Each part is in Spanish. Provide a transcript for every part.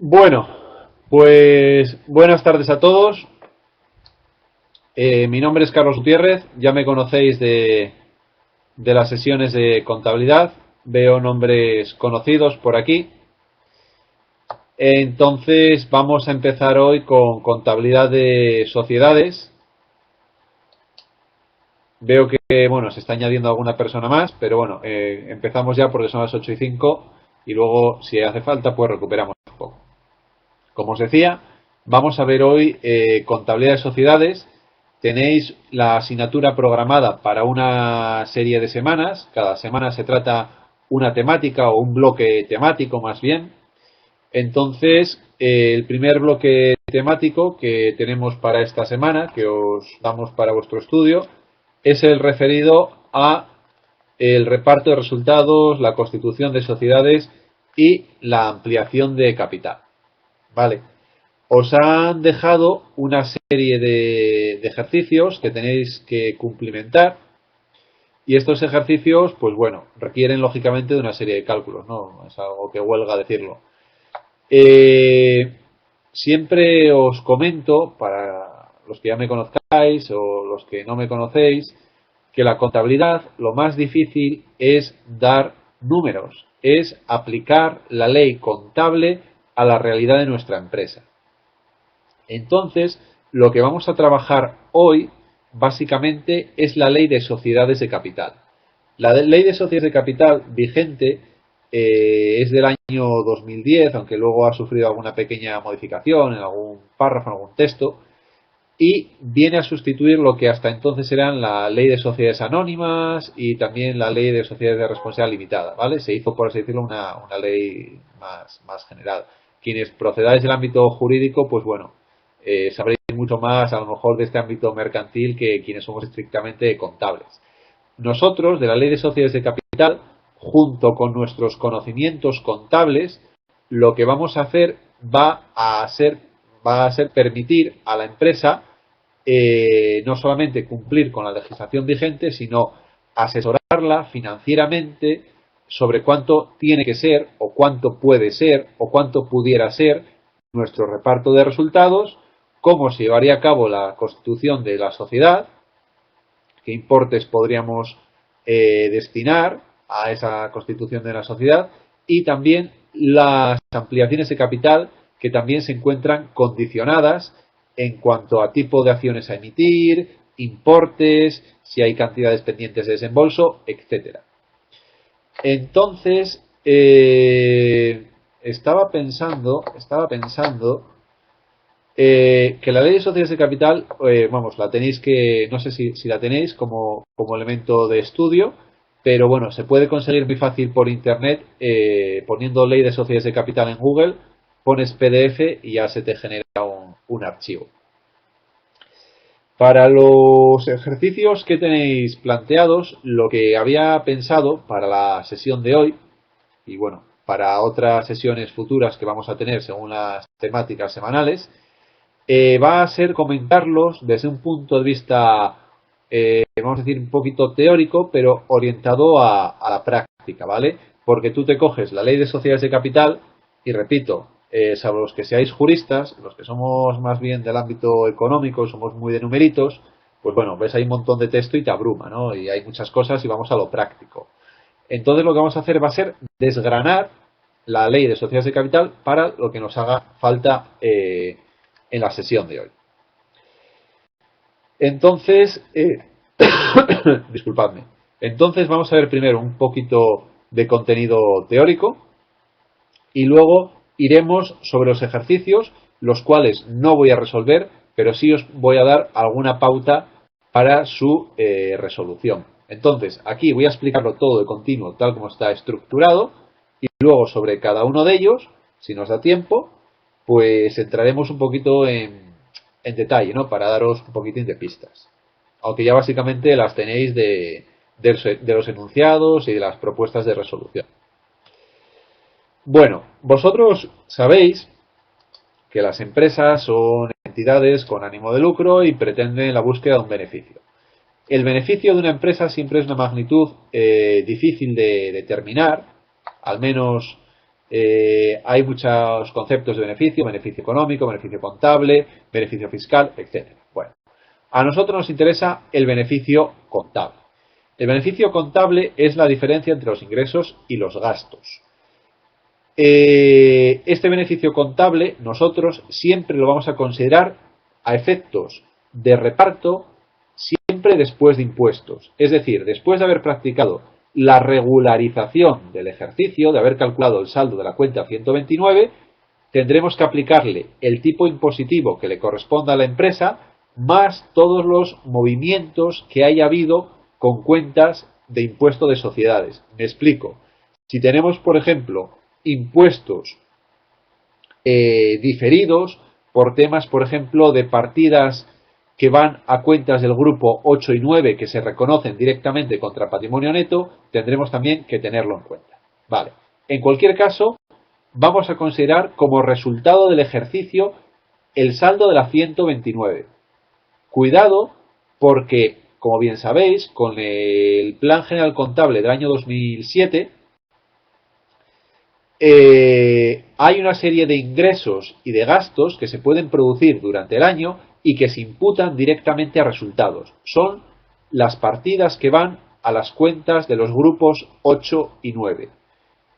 Bueno, pues buenas tardes a todos. Mi nombre es Carlos Gutiérrez, ya me conocéis de las sesiones de contabilidad. Veo nombres conocidos por aquí. Entonces vamos a empezar hoy con contabilidad de sociedades. Veo que, bueno, se está añadiendo alguna persona más, pero bueno, empezamos ya porque son las 8:05 y luego, si hace falta, pues recuperamos un poco. Como os decía, vamos a ver hoy contabilidad de sociedades. Tenéis la asignatura programada para una serie de semanas. Cada semana se trata una temática o un bloque temático más bien. Entonces, el primer bloque temático que tenemos para esta semana, que os damos para vuestro estudio, es el referido a el reparto de resultados, la constitución de sociedades y la ampliación de capital. Vale. Os han dejado una serie de ejercicios que tenéis que cumplimentar y estos ejercicios, pues bueno, requieren lógicamente de una serie de cálculos, ¿no? Es algo que huelga decirlo. Eh, Siempre os comento, para los que ya me conozcáis o los que no me conocéis, que la contabilidad lo más difícil es dar números, es aplicar la ley contable a la realidad de nuestra empresa. Entonces, lo que vamos a trabajar hoy, básicamente, es la ley de sociedades de capital. La ley de sociedades de capital vigente es del año 2010, aunque luego ha sufrido alguna pequeña modificación en algún párrafo, en algún texto, y viene a sustituir lo que hasta entonces eran la ley de sociedades anónimas y también la ley de sociedades de responsabilidad limitada, ¿vale? Se hizo, por así decirlo, una ley más general. Quienes procedáis del ámbito jurídico, pues bueno, sabréis mucho más a lo mejor de este ámbito mercantil que quienes somos estrictamente contables. Nosotros, de la ley de sociedades de capital, junto con nuestros conocimientos contables, lo que vamos a hacer va a ser permitir a la empresa no solamente cumplir con la legislación vigente, sino asesorarla financieramente sobre cuánto tiene que ser o cuánto puede ser o cuánto pudiera ser nuestro reparto de resultados, cómo se llevaría a cabo la constitución de la sociedad, qué importes podríamos destinar a esa constitución de la sociedad y también las ampliaciones de capital que también se encuentran condicionadas en cuanto a tipo de acciones a emitir, importes, si hay cantidades pendientes de desembolso, etcétera. Entonces, estaba pensando que la ley de sociedades de capital, vamos, la tenéis que, no sé si la tenéis como elemento de estudio, pero bueno, se puede conseguir muy fácil por internet poniendo ley de sociedades de capital en Google, pones PDF y ya se te genera un archivo. Para los ejercicios que tenéis planteados, lo que había pensado para la sesión de hoy, y bueno, para otras sesiones futuras que vamos a tener según las temáticas semanales, va a ser comentarlos desde un punto de vista, vamos a decir, un poquito teórico, pero orientado a la práctica, ¿vale? Porque tú te coges la ley de sociedades de capital y repito, salvo los que seáis juristas, los que somos más bien del ámbito económico, somos muy de numeritos, pues bueno, ves ahí un montón de texto y te abruma, ¿no? Y hay muchas cosas y vamos a lo práctico. Entonces lo que vamos a hacer va a ser desgranar la ley de sociedades de capital para lo que nos haga falta en la sesión de hoy. Entonces, disculpadme. Entonces vamos a ver primero un poquito de contenido teórico y luego iremos sobre los ejercicios, los cuales no voy a resolver, pero sí os voy a dar alguna pauta para su resolución. Entonces, aquí voy a explicarlo todo de continuo, tal como está estructurado, y luego sobre cada uno de ellos, si nos da tiempo, pues entraremos un poquito en detalle, ¿no? Para daros un poquitín de pistas. Aunque ya básicamente las tenéis de los enunciados y de las propuestas de resolución. Bueno, vosotros sabéis que las empresas son entidades con ánimo de lucro y pretenden la búsqueda de un beneficio. El beneficio de una empresa siempre es una magnitud difícil de determinar, al menos Hay muchos conceptos de beneficio económico, beneficio contable, beneficio fiscal, etcétera. Bueno, a nosotros nos interesa el beneficio contable. El beneficio contable es la diferencia entre los ingresos y los gastos. Este beneficio contable nosotros siempre lo vamos a considerar a efectos de reparto siempre después de impuestos. Es decir, después de haber practicado la regularización del ejercicio, de haber calculado el saldo de la cuenta 129, tendremos que aplicarle el tipo impositivo que le corresponda a la empresa más todos los movimientos que haya habido con cuentas de impuesto de sociedades. Me explico. Si tenemos, por ejemplo, impuestos diferidos por temas, por ejemplo, de partidas que van a cuentas del grupo 8 y 9 que se reconocen directamente contra patrimonio neto, tendremos también que tenerlo en cuenta. Vale. En cualquier caso, vamos a considerar como resultado del ejercicio el saldo de la 129. Cuidado porque, como bien sabéis, con el Plan General Contable del año 2007, hay una serie de ingresos y de gastos que se pueden producir durante el año y que se imputan directamente a resultados. Son las partidas que van a las cuentas de los grupos 8 y 9.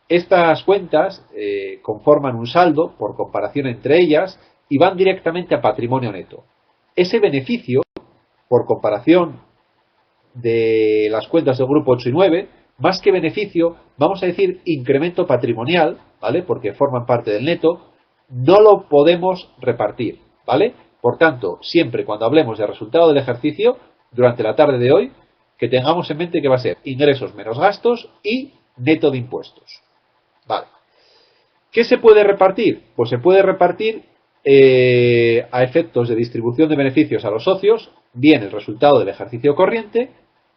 Estas cuentas conforman un saldo por comparación entre ellas y van directamente a patrimonio neto. Ese beneficio, por comparación de las cuentas del grupo 8 y 9, más que beneficio, vamos a decir incremento patrimonial, ¿vale? Porque forman parte del neto, no lo podemos repartir, ¿vale? Por tanto, siempre cuando hablemos de resultado del ejercicio, durante la tarde de hoy, que tengamos en mente que va a ser ingresos menos gastos y neto de impuestos. Vale. ¿Qué se puede repartir? Pues se puede repartir a efectos de distribución de beneficios a los socios, bien el resultado del ejercicio corriente,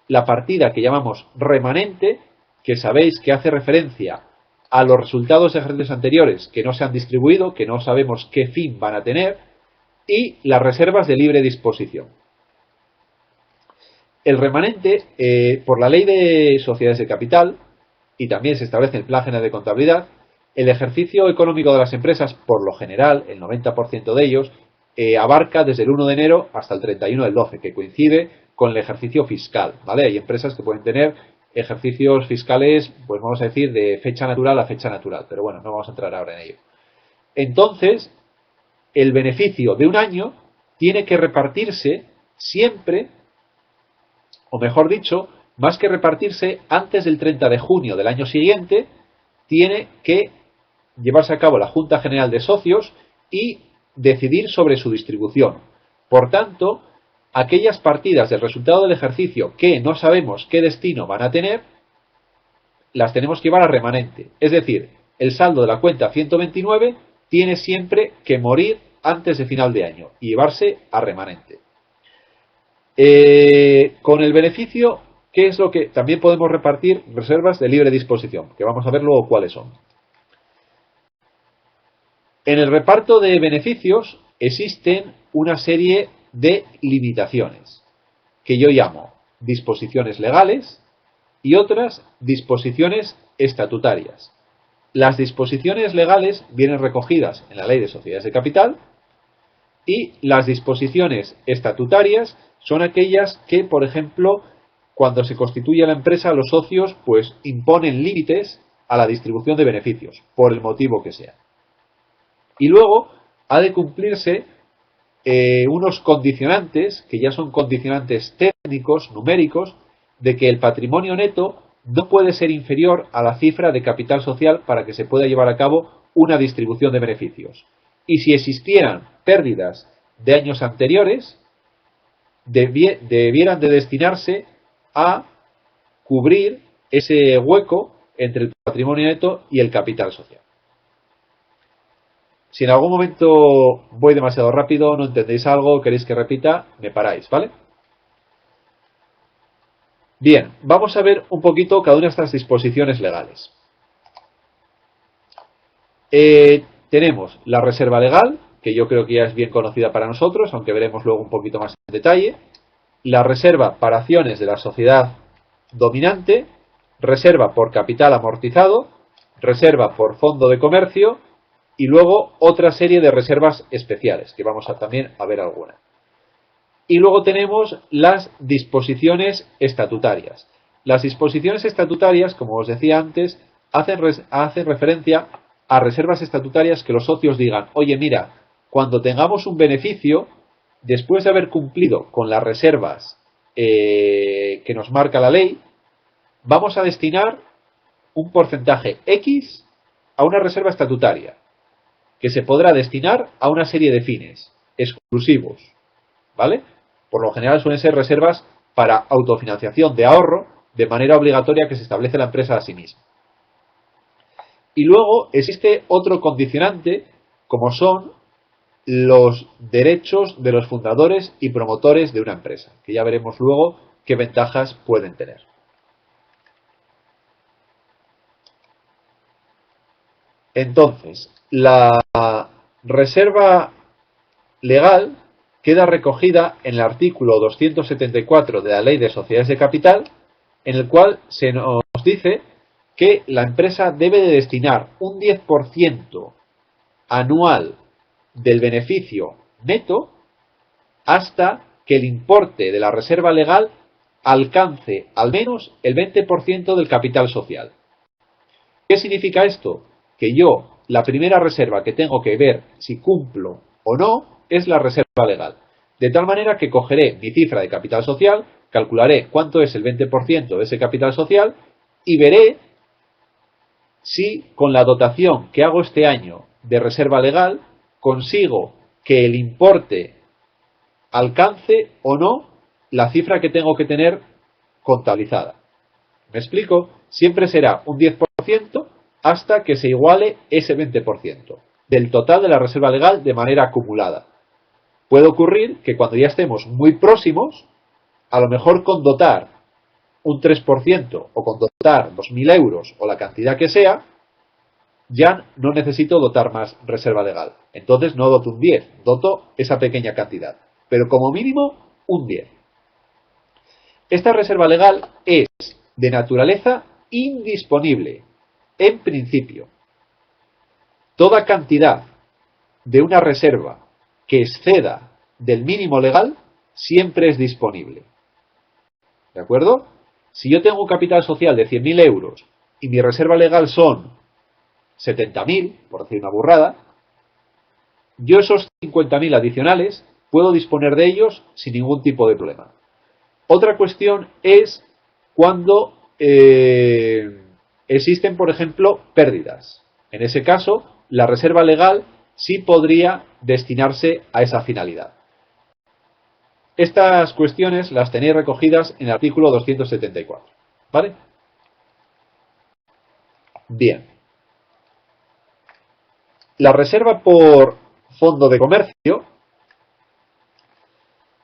la partida que llamamos remanente, que sabéis que hace referencia a los resultados de ejercicios anteriores que no se han distribuido, que no sabemos qué fin van a tener, y las reservas de libre disposición. El remanente, por la ley de sociedades de capital, y también se establece en el Plan General de Contabilidad, el ejercicio económico de las empresas, por lo general, el 90% de ellos, abarca desde el 1 de enero hasta el 31 del 12, que coincide con el ejercicio fiscal, ¿vale? Hay empresas que pueden tener ejercicios fiscales, pues vamos a decir, de fecha natural a fecha natural, pero bueno, no vamos a entrar ahora en ello. Entonces, el beneficio de un año tiene que repartirse siempre, o mejor dicho, más que repartirse antes del 30 de junio del año siguiente, tiene que llevarse a cabo la Junta General de Socios y decidir sobre su distribución. Por tanto, aquellas partidas del resultado del ejercicio que no sabemos qué destino van a tener, las tenemos que llevar a remanente. Es decir, el saldo de la cuenta 129 tiene siempre que morir antes de final de año y llevarse a remanente. Con el beneficio, ¿qué es lo que también podemos repartir? Reservas de libre disposición, que vamos a ver luego cuáles son. En el reparto de beneficios existen una serie de limitaciones, que yo llamo disposiciones legales y otras disposiciones estatutarias. Las disposiciones legales vienen recogidas en la Ley de Sociedades de Capital y las disposiciones estatutarias son aquellas que, por ejemplo, cuando se constituye la empresa, los socios pues imponen límites a la distribución de beneficios, por el motivo que sea. Y luego ha de cumplirse unos condicionantes, que ya son condicionantes técnicos, numéricos, de que el patrimonio neto no puede ser inferior a la cifra de capital social para que se pueda llevar a cabo una distribución de beneficios. Y si existieran pérdidas de años anteriores, debieran de destinarse a cubrir ese hueco entre el patrimonio neto y el capital social. Si en algún momento voy demasiado rápido, no entendéis algo, queréis que repita, me paráis, ¿vale? Bien, vamos a ver un poquito cada una de estas disposiciones legales. Tenemos la reserva legal, que yo creo que ya es bien conocida para nosotros, aunque veremos luego un poquito más en detalle. La reserva para acciones de la sociedad dominante, reserva por capital amortizado, reserva por fondo de comercio y luego otra serie de reservas especiales, que vamos a también a ver algunas. Y luego tenemos las disposiciones estatutarias. Las disposiciones estatutarias, como os decía antes, hacen referencia a reservas estatutarias que los socios digan, oye, mira, cuando tengamos un beneficio, después de haber cumplido con las reservas que nos marca la ley, vamos a destinar un porcentaje X a una reserva estatutaria, que se podrá destinar a una serie de fines exclusivos, ¿vale? Por lo general suelen ser reservas para autofinanciación de ahorro de manera obligatoria que se establece la empresa a sí misma. Y luego existe otro condicionante, como son los derechos de los fundadores y promotores de una empresa, que ya veremos luego qué ventajas pueden tener. Entonces, la reserva legal queda recogida en el artículo 274 de la Ley de Sociedades de Capital, en el cual se nos dice que la empresa debe de destinar un 10% anual del beneficio neto hasta que el importe de la reserva legal alcance al menos el 20% del capital social. ¿Qué significa esto? Que yo, la primera reserva que tengo que ver si cumplo o no es la reserva legal. De tal manera que cogeré mi cifra de capital social, calcularé cuánto es el 20% de ese capital social y veré si con la dotación que hago este año de reserva legal consigo que el importe alcance o no la cifra que tengo que tener contabilizada. ¿Me explico? Siempre será un 10% hasta que se iguale ese 20% del total de la reserva legal de manera acumulada. Puede ocurrir que cuando ya estemos muy próximos, a lo mejor con dotar un 3% o con dotar 2.000 euros o la cantidad que sea, ya no necesito dotar más reserva legal. Entonces no doto un 10, doto esa pequeña cantidad. Pero como mínimo un 10. Esta reserva legal es de naturaleza indisponible, en principio. Toda cantidad de una reserva que exceda del mínimo legal siempre es disponible. ¿De acuerdo? Si yo tengo un capital social de 100.000 euros y mi reserva legal son 70.000, por decir una burrada, yo esos 50.000 adicionales puedo disponer de ellos sin ningún tipo de problema. Otra cuestión es cuando existen, por ejemplo, pérdidas. En ese caso, la reserva legal sí podría destinarse a esa finalidad. Estas cuestiones las tenéis recogidas en el artículo 274. ¿Vale? Bien. La reserva por fondo de comercio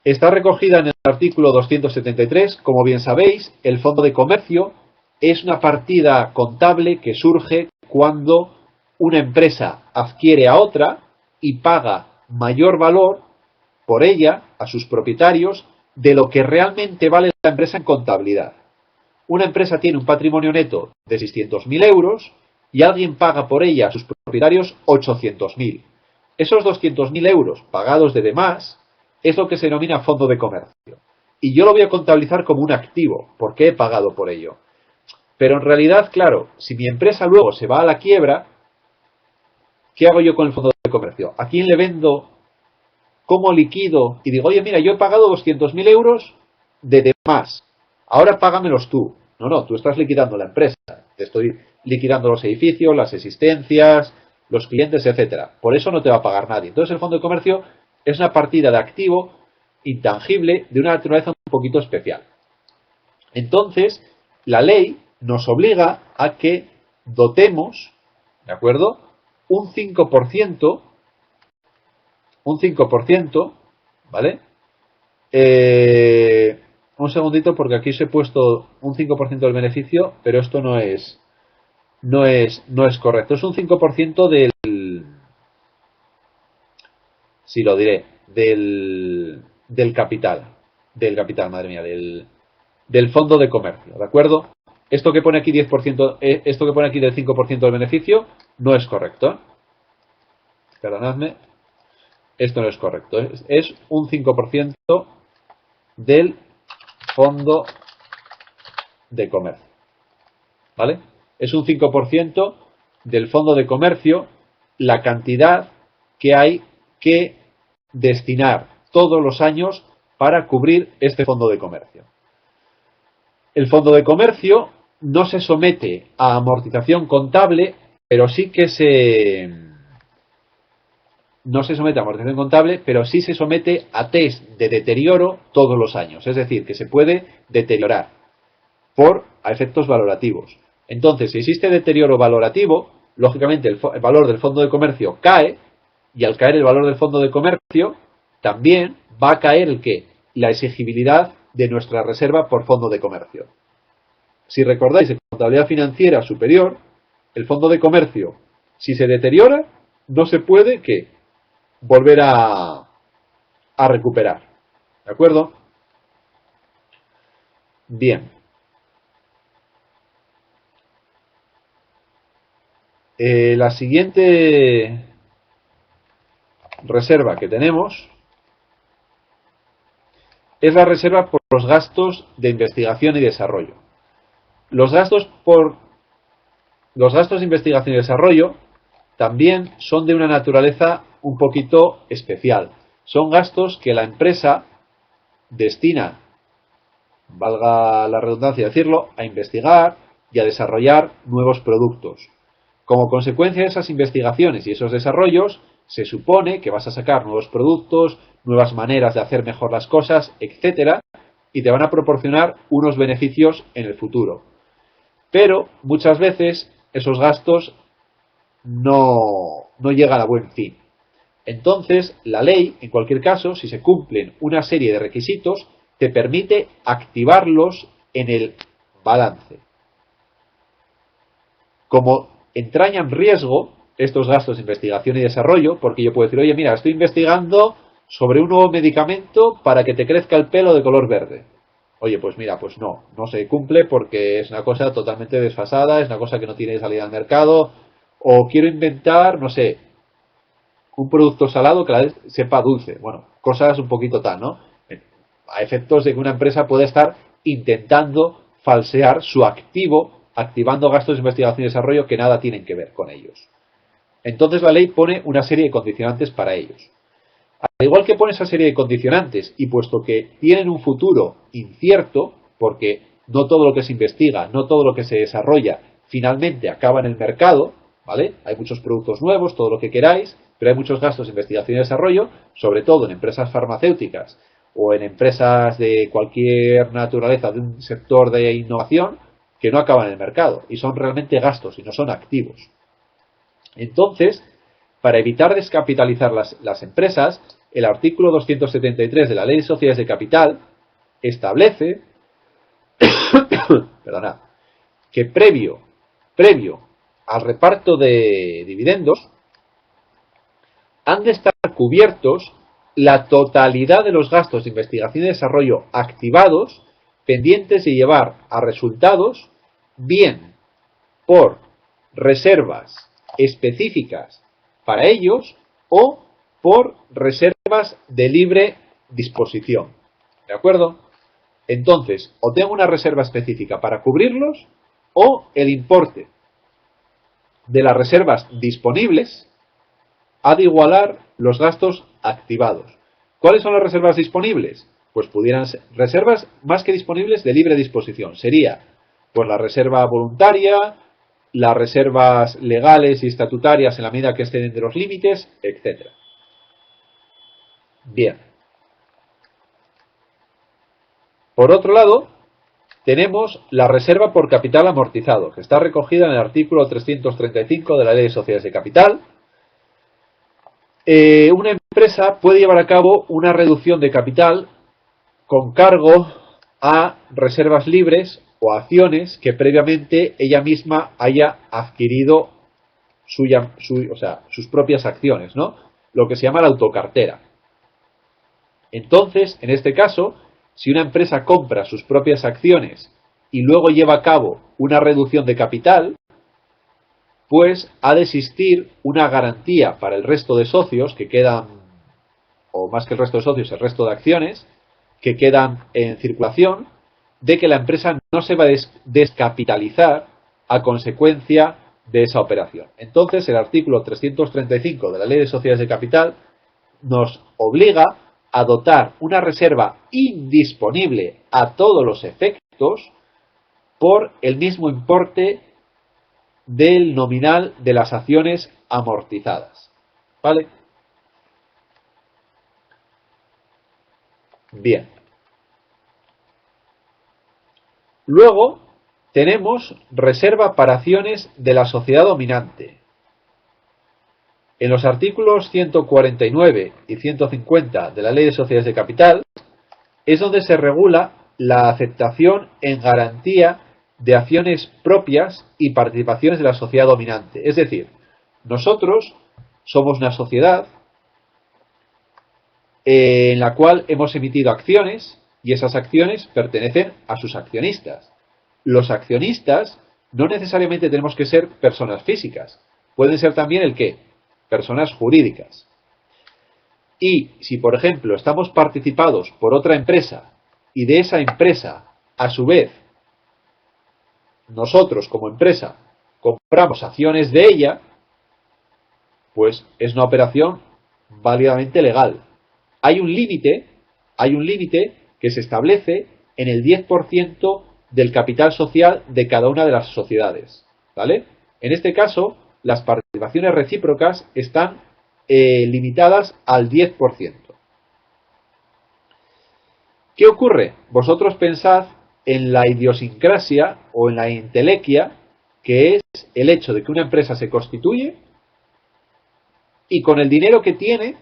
está recogida en el artículo 273. Como bien sabéis, el fondo de comercio es una partida contable que surge cuando una empresa adquiere a otra y paga mayor valor por ella a sus propietarios de lo que realmente vale la empresa en contabilidad. Una empresa tiene un patrimonio neto de 600.000 euros y alguien paga por ella a sus propietarios 800.000. Esos 200.000 euros pagados de demás es lo que se denomina fondo de comercio. Y yo lo voy a contabilizar como un activo, porque he pagado por ello. Pero en realidad, claro, si mi empresa luego se va a la quiebra, ¿qué hago yo con el fondo de comercio? ¿A quién le vendo? ¿Cómo liquido? Y digo, oye, mira, yo he pagado 200.000 euros de demás. Ahora págamelos tú. No, tú estás liquidando la empresa. Te estoy liquidando los edificios, las existencias, los clientes, etcétera. Por eso no te va a pagar nadie. Entonces el fondo de comercio es una partida de activo intangible de una naturaleza un poquito especial. Entonces, la ley nos obliga a que dotemos, ¿de acuerdo?, un 5%, ¿vale? Un segundito porque aquí os he puesto un 5% del beneficio, pero esto no es correcto. Es un 5% del, sí lo diré, del capital, madre mía, del fondo de comercio, ¿de acuerdo? esto que pone aquí 10%, esto que pone aquí del 5% del beneficio no es correcto. Perdonadme, esto no es correcto. Es un 5% del fondo de comercio. ¿Vale? Es un 5% del fondo de comercio la cantidad que hay que destinar todos los años para cubrir este fondo de comercio. El fondo de comercio no se somete a amortización contable, pero sí que no se somete a amortización contable, pero sí se somete a test de deterioro todos los años. Es decir, que se puede deteriorar a efectos valorativos. Entonces, si existe deterioro valorativo, lógicamente el valor del fondo de comercio cae, y al caer el valor del fondo de comercio, también va a caer el qué, la exigibilidad de nuestra reserva por fondo de comercio. Si recordáis, en contabilidad financiera superior, el fondo de comercio, si se deteriora, no se puede ¿qué? Volver a recuperar. ¿De acuerdo? Bien. La siguiente reserva que tenemos es la reserva por los gastos de investigación y desarrollo. Los gastos de investigación y desarrollo también son de una naturaleza un poquito especial. Son gastos que la empresa destina, valga la redundancia decirlo, a investigar y a desarrollar nuevos productos. Como consecuencia de esas investigaciones y esos desarrollos, se supone que vas a sacar nuevos productos, nuevas maneras de hacer mejor las cosas, etcétera, y te van a proporcionar unos beneficios en el futuro. Pero muchas veces esos gastos no llegan a buen fin. Entonces, la ley, en cualquier caso, si se cumplen una serie de requisitos, te permite activarlos en el balance. Como entrañan riesgo estos gastos de investigación y desarrollo, porque yo puedo decir, oye, mira, estoy investigando sobre un nuevo medicamento para que te crezca el pelo de color verde. Oye, pues mira, pues no se cumple porque es una cosa totalmente desfasada, es una cosa que no tiene salida al mercado, o quiero inventar, no sé, un producto salado que a la vez sepa dulce. Bueno, cosas un poquito tal, ¿no? A efectos de que una empresa puede estar intentando falsear su activo, activando gastos de investigación y desarrollo que nada tienen que ver con ellos. Entonces la ley pone una serie de condicionantes para ellos. Al igual que pone esa serie de condicionantes, y puesto que tienen un futuro incierto, porque no todo lo que se investiga, no todo lo que se desarrolla, finalmente acaba en el mercado, ¿vale? Hay muchos productos nuevos, todo lo que queráis, pero hay muchos gastos de investigación y desarrollo, sobre todo en empresas farmacéuticas o en empresas de cualquier naturaleza de un sector de innovación, que no acaban en el mercado, y son realmente gastos y no son activos. Entonces, para evitar descapitalizar las empresas, el artículo 273 de la Ley de Sociedades de Capital establece que previo al reparto de dividendos han de estar cubiertos la totalidad de los gastos de investigación y desarrollo activados pendientes de llevar a resultados bien por reservas específicas para ellos o por reservas de libre disposición. ¿De acuerdo? Entonces, o tengo una reserva específica para cubrirlos o el importe de las reservas disponibles ha de igualar los gastos activados. ¿Cuáles son las reservas disponibles? Pues pudieran ser reservas más que disponibles de libre disposición. Sería pues la reserva voluntaria, las reservas legales y estatutarias en la medida que estén entre los límites, etc. Bien. Por otro lado, tenemos la reserva por capital amortizado, que está recogida en el artículo 335 de la Ley de Sociedades de Capital. Una empresa puede llevar a cabo una reducción de capital con cargo a reservas libres o acciones que previamente ella misma haya adquirido sus propias acciones, ¿no? Lo que se llama la autocartera. Entonces, en este caso, si una empresa compra sus propias acciones y luego lleva a cabo una reducción de capital, pues ha de existir una garantía para el resto de socios que quedan, o más que el resto de socios, el resto de acciones que quedan en circulación, de que la empresa no se va a descapitalizar a consecuencia de esa operación. Entonces, el artículo 335 de la Ley de Sociedades de Capital nos obliga a dotar una reserva indisponible a todos los efectos por el mismo importe del nominal de las acciones amortizadas. ¿Vale? Bien. Luego tenemos reserva para acciones de la sociedad dominante. En los artículos 149 y 150 de la Ley de Sociedades de Capital es donde se regula la aceptación en garantía de acciones propias y participaciones de la sociedad dominante. Es decir, nosotros somos una sociedad en la cual hemos emitido acciones y esas acciones pertenecen a sus accionistas. Los accionistas no necesariamente tenemos que ser personas físicas. Pueden ser también ¿el qué? Personas jurídicas. Y si, por ejemplo, estamos participados por otra empresa y de esa empresa, a su vez, nosotros como empresa compramos acciones de ella, pues es una operación válidamente legal. Hay un límite que se establece en el 10% del capital social de cada una de las sociedades, ¿vale? En este caso, las participaciones recíprocas están limitadas al 10%. ¿Qué ocurre? Vosotros pensad en la idiosincrasia o en la entelequia, que es el hecho de que una empresa se constituye y con el dinero que tiene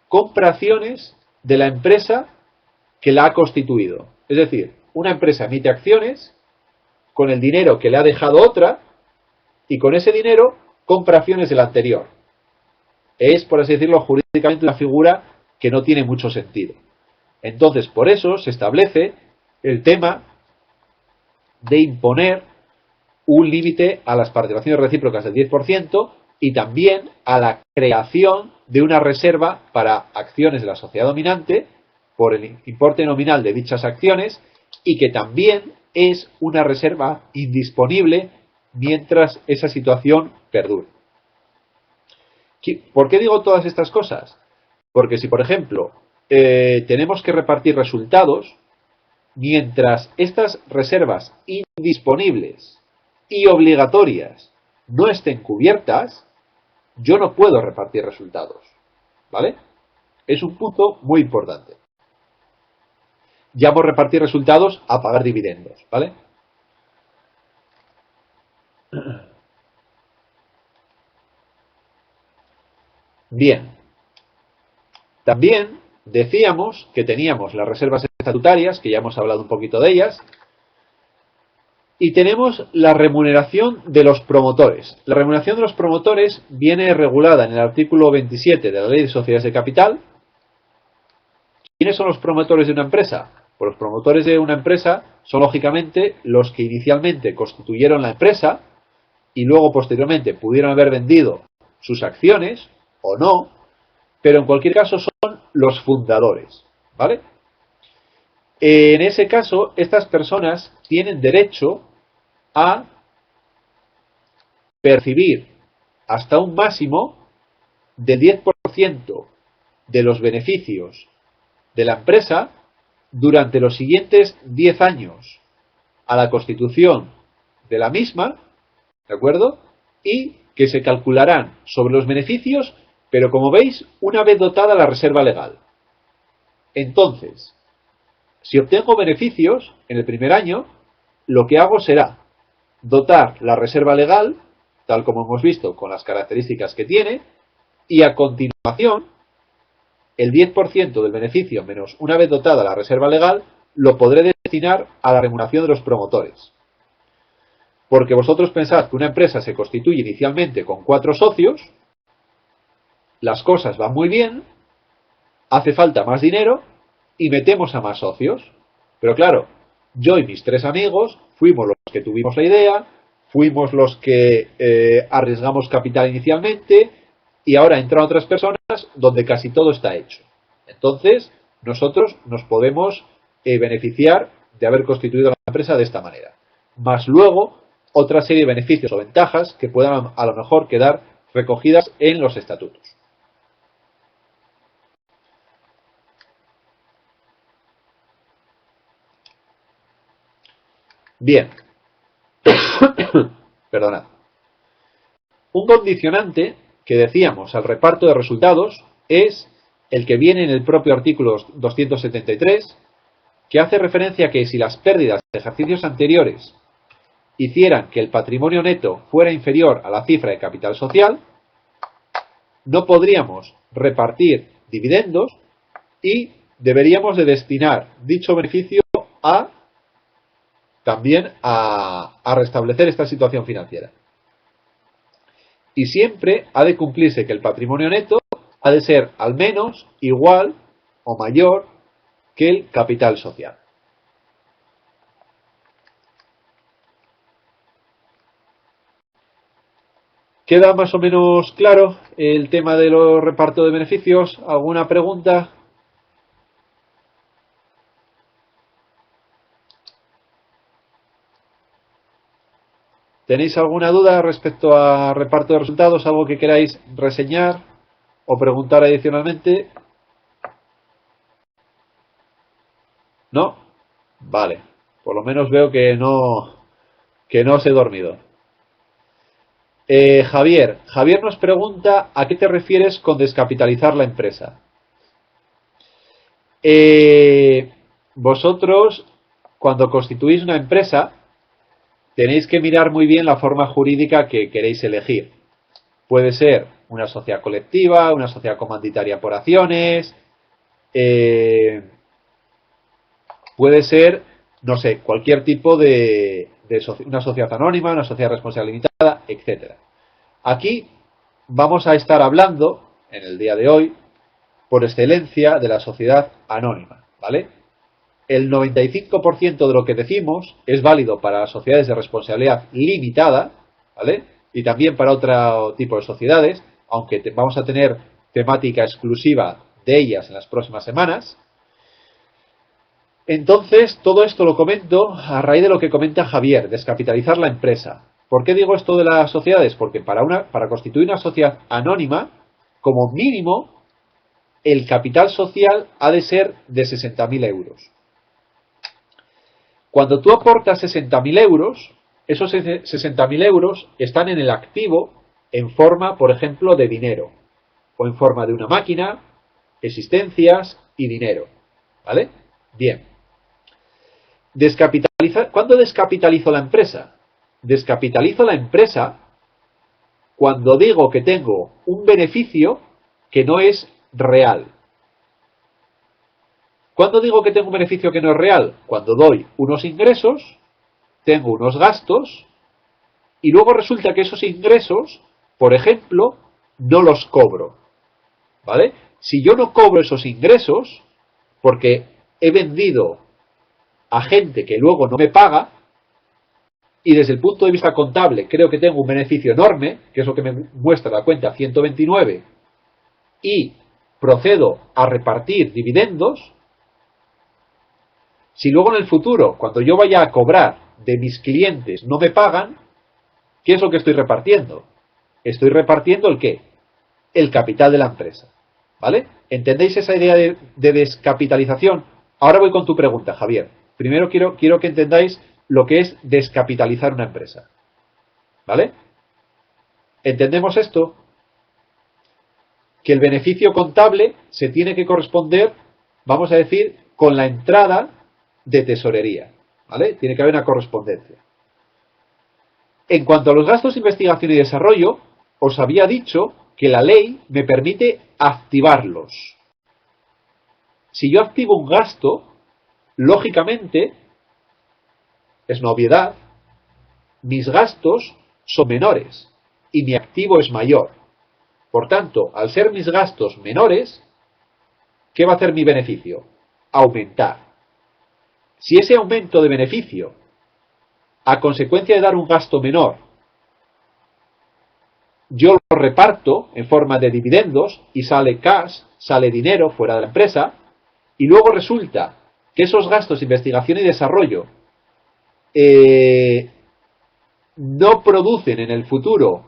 compra acciones de la empresa que la ha constituido. Es decir, una empresa emite acciones con el dinero que le ha dejado otra y con ese dinero compra acciones de la anterior. Es, por así decirlo, jurídicamente una figura que no tiene mucho sentido. Entonces, por eso se establece el tema de imponer un límite a las participaciones recíprocas del 10% y también a la creación de una reserva para acciones de la sociedad dominante por el importe nominal de dichas acciones y que también es una reserva indisponible mientras esa situación perdure. ¿Por qué digo todas estas cosas? Porque si, por ejemplo, tenemos que repartir resultados, mientras estas reservas indisponibles y obligatorias no estén cubiertas, yo no puedo repartir resultados, ¿vale? Es un punto muy importante. Llamo repartir resultados a pagar dividendos, ¿vale? Bien. También decíamos que teníamos las reservas estatutarias, que ya hemos hablado un poquito de ellas, y tenemos la remuneración de los promotores. La remuneración de los promotores viene regulada en el artículo 27 de la Ley de Sociedades de Capital. ¿Quiénes son los promotores de una empresa? Pues los promotores de una empresa son lógicamente los que inicialmente constituyeron la empresa y luego posteriormente pudieron haber vendido sus acciones o no, pero en cualquier caso son los fundadores, ¿vale? En ese caso, estas personas tienen derecho a percibir hasta un máximo del 10% de los beneficios de la empresa durante los siguientes 10 años a la constitución de la misma, ¿de acuerdo? Y que se calcularán sobre los beneficios, pero como veis, una vez dotada la reserva legal. Entonces, si obtengo beneficios en el primer año, lo que hago será dotar la reserva legal, tal como hemos visto con las características que tiene, y a continuación, el 10% del beneficio menos una vez dotada la reserva legal, lo podré destinar a la remuneración de los promotores. Porque vosotros pensad que una empresa se constituye inicialmente con 4 socios, las cosas van muy bien, hace falta más dinero y metemos a más socios. Pero claro, Yo y mis 3 amigos fuimos los que tuvimos la idea, fuimos los que arriesgamos capital inicialmente y ahora entran otras personas donde casi todo está hecho. Entonces, nosotros nos podemos beneficiar de haber constituido la empresa de esta manera. Más luego, otra serie de beneficios o ventajas que puedan a lo mejor quedar recogidas en los estatutos. Bien. Perdonad. Un condicionante que decíamos al reparto de resultados es el que viene en el propio artículo 273, que hace referencia a que si las pérdidas de ejercicios anteriores hicieran que el patrimonio neto fuera inferior a la cifra de capital social, no podríamos repartir dividendos y deberíamos de destinar dicho beneficio también a restablecer esta situación financiera. Y siempre ha de cumplirse que el patrimonio neto ha de ser al menos igual o mayor que el capital social. ¿Queda más o menos claro el tema de los repartos de beneficios? ¿Alguna pregunta? ¿Tenéis alguna duda respecto a reparto de resultados? ¿Algo que queráis reseñar o preguntar adicionalmente? ¿No? Vale. Por lo menos veo que no os he dormido. Javier nos pregunta ¿a qué te refieres con descapitalizar la empresa? Vosotros, cuando constituís una empresa, tenéis que mirar muy bien la forma jurídica que queréis elegir. Puede ser una sociedad colectiva, una sociedad comanditaria por acciones, puede ser, no sé, cualquier tipo de una sociedad anónima, una sociedad responsable limitada, etcétera. Aquí vamos a estar hablando, en el día de hoy, por excelencia de la sociedad anónima, ¿vale? El 95% de lo que decimos es válido para las sociedades de responsabilidad limitada, ¿vale? Y también para otro tipo de sociedades, aunque vamos a tener temática exclusiva de ellas en las próximas semanas. Entonces, todo esto lo comento a raíz de lo que comenta Javier, descapitalizar la empresa. ¿Por qué digo esto de las sociedades? Porque para constituir una sociedad anónima, como mínimo, el capital social ha de ser de 60.000 euros. Cuando tú aportas 60.000 euros, esos 60.000 euros están en el activo en forma, por ejemplo, de dinero, o en forma de una máquina, existencias y dinero. ¿Vale? Bien. ¿Cuándo descapitalizo la empresa? Descapitalizo la empresa cuando digo que tengo un beneficio que no es real. ¿Cuándo digo que tengo un beneficio que no es real? Cuando doy unos ingresos, tengo unos gastos y luego resulta que esos ingresos, por ejemplo, no los cobro. ¿Vale? Si yo no cobro esos ingresos porque he vendido a gente que luego no me paga, y desde el punto de vista contable creo que tengo un beneficio enorme, que es lo que me muestra la cuenta 129, y procedo a repartir dividendos, si luego en el futuro, cuando yo vaya a cobrar de mis clientes no me pagan, ¿qué es lo que estoy repartiendo? Estoy repartiendo ¿el qué? El capital de la empresa. ¿Vale? ¿Entendéis esa idea de descapitalización? Ahora voy con tu pregunta, Javier. Primero quiero que entendáis lo que es descapitalizar una empresa. ¿Vale? ¿Entendemos esto? Que el beneficio contable se tiene que corresponder, vamos a decir, con la entrada de tesorería. ¿Vale? Tiene que haber una correspondencia. En cuanto a los gastos de investigación y desarrollo, os había dicho que la ley me permite activarlos. Si yo activo un gasto, lógicamente, es una obviedad, mis gastos son menores y mi activo es mayor. Por tanto, al ser mis gastos menores, ¿qué va a hacer mi beneficio? Aumentar. Si ese aumento de beneficio, a consecuencia de dar un gasto menor, yo lo reparto en forma de dividendos y sale cash, sale dinero fuera de la empresa, y luego resulta que esos gastos de investigación y desarrollo no producen en el futuro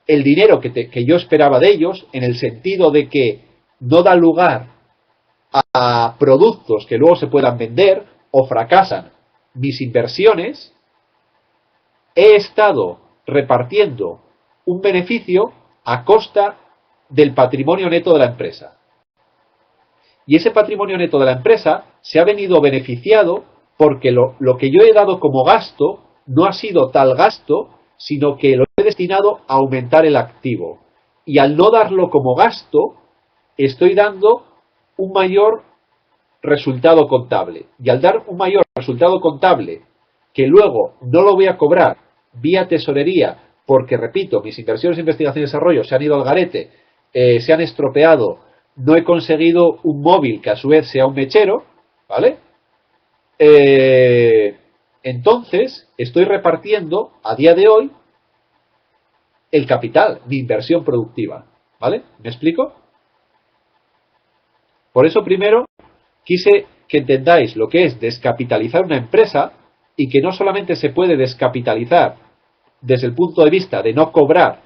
el dinero que yo esperaba de ellos, en el sentido de que no da lugar a productos que luego se puedan vender o fracasan mis inversiones, he estado repartiendo un beneficio a costa del patrimonio neto de la empresa. Y ese patrimonio neto de la empresa se ha venido beneficiado porque lo que yo he dado como gasto no ha sido tal gasto, sino que lo he destinado a aumentar el activo. Y al no darlo como gasto, estoy dando un mayor resultado contable. Y al dar un mayor resultado contable, que luego no lo voy a cobrar vía tesorería, porque, repito, mis inversiones en investigación y desarrollo se han ido al garete, se han estropeado, no he conseguido un móvil que a su vez sea un mechero, ¿vale? Entonces, estoy repartiendo a día de hoy el capital, mi inversión productiva, ¿vale? ¿Me explico? Por eso primero quise que entendáis lo que es descapitalizar una empresa y que no solamente se puede descapitalizar desde el punto de vista de no cobrar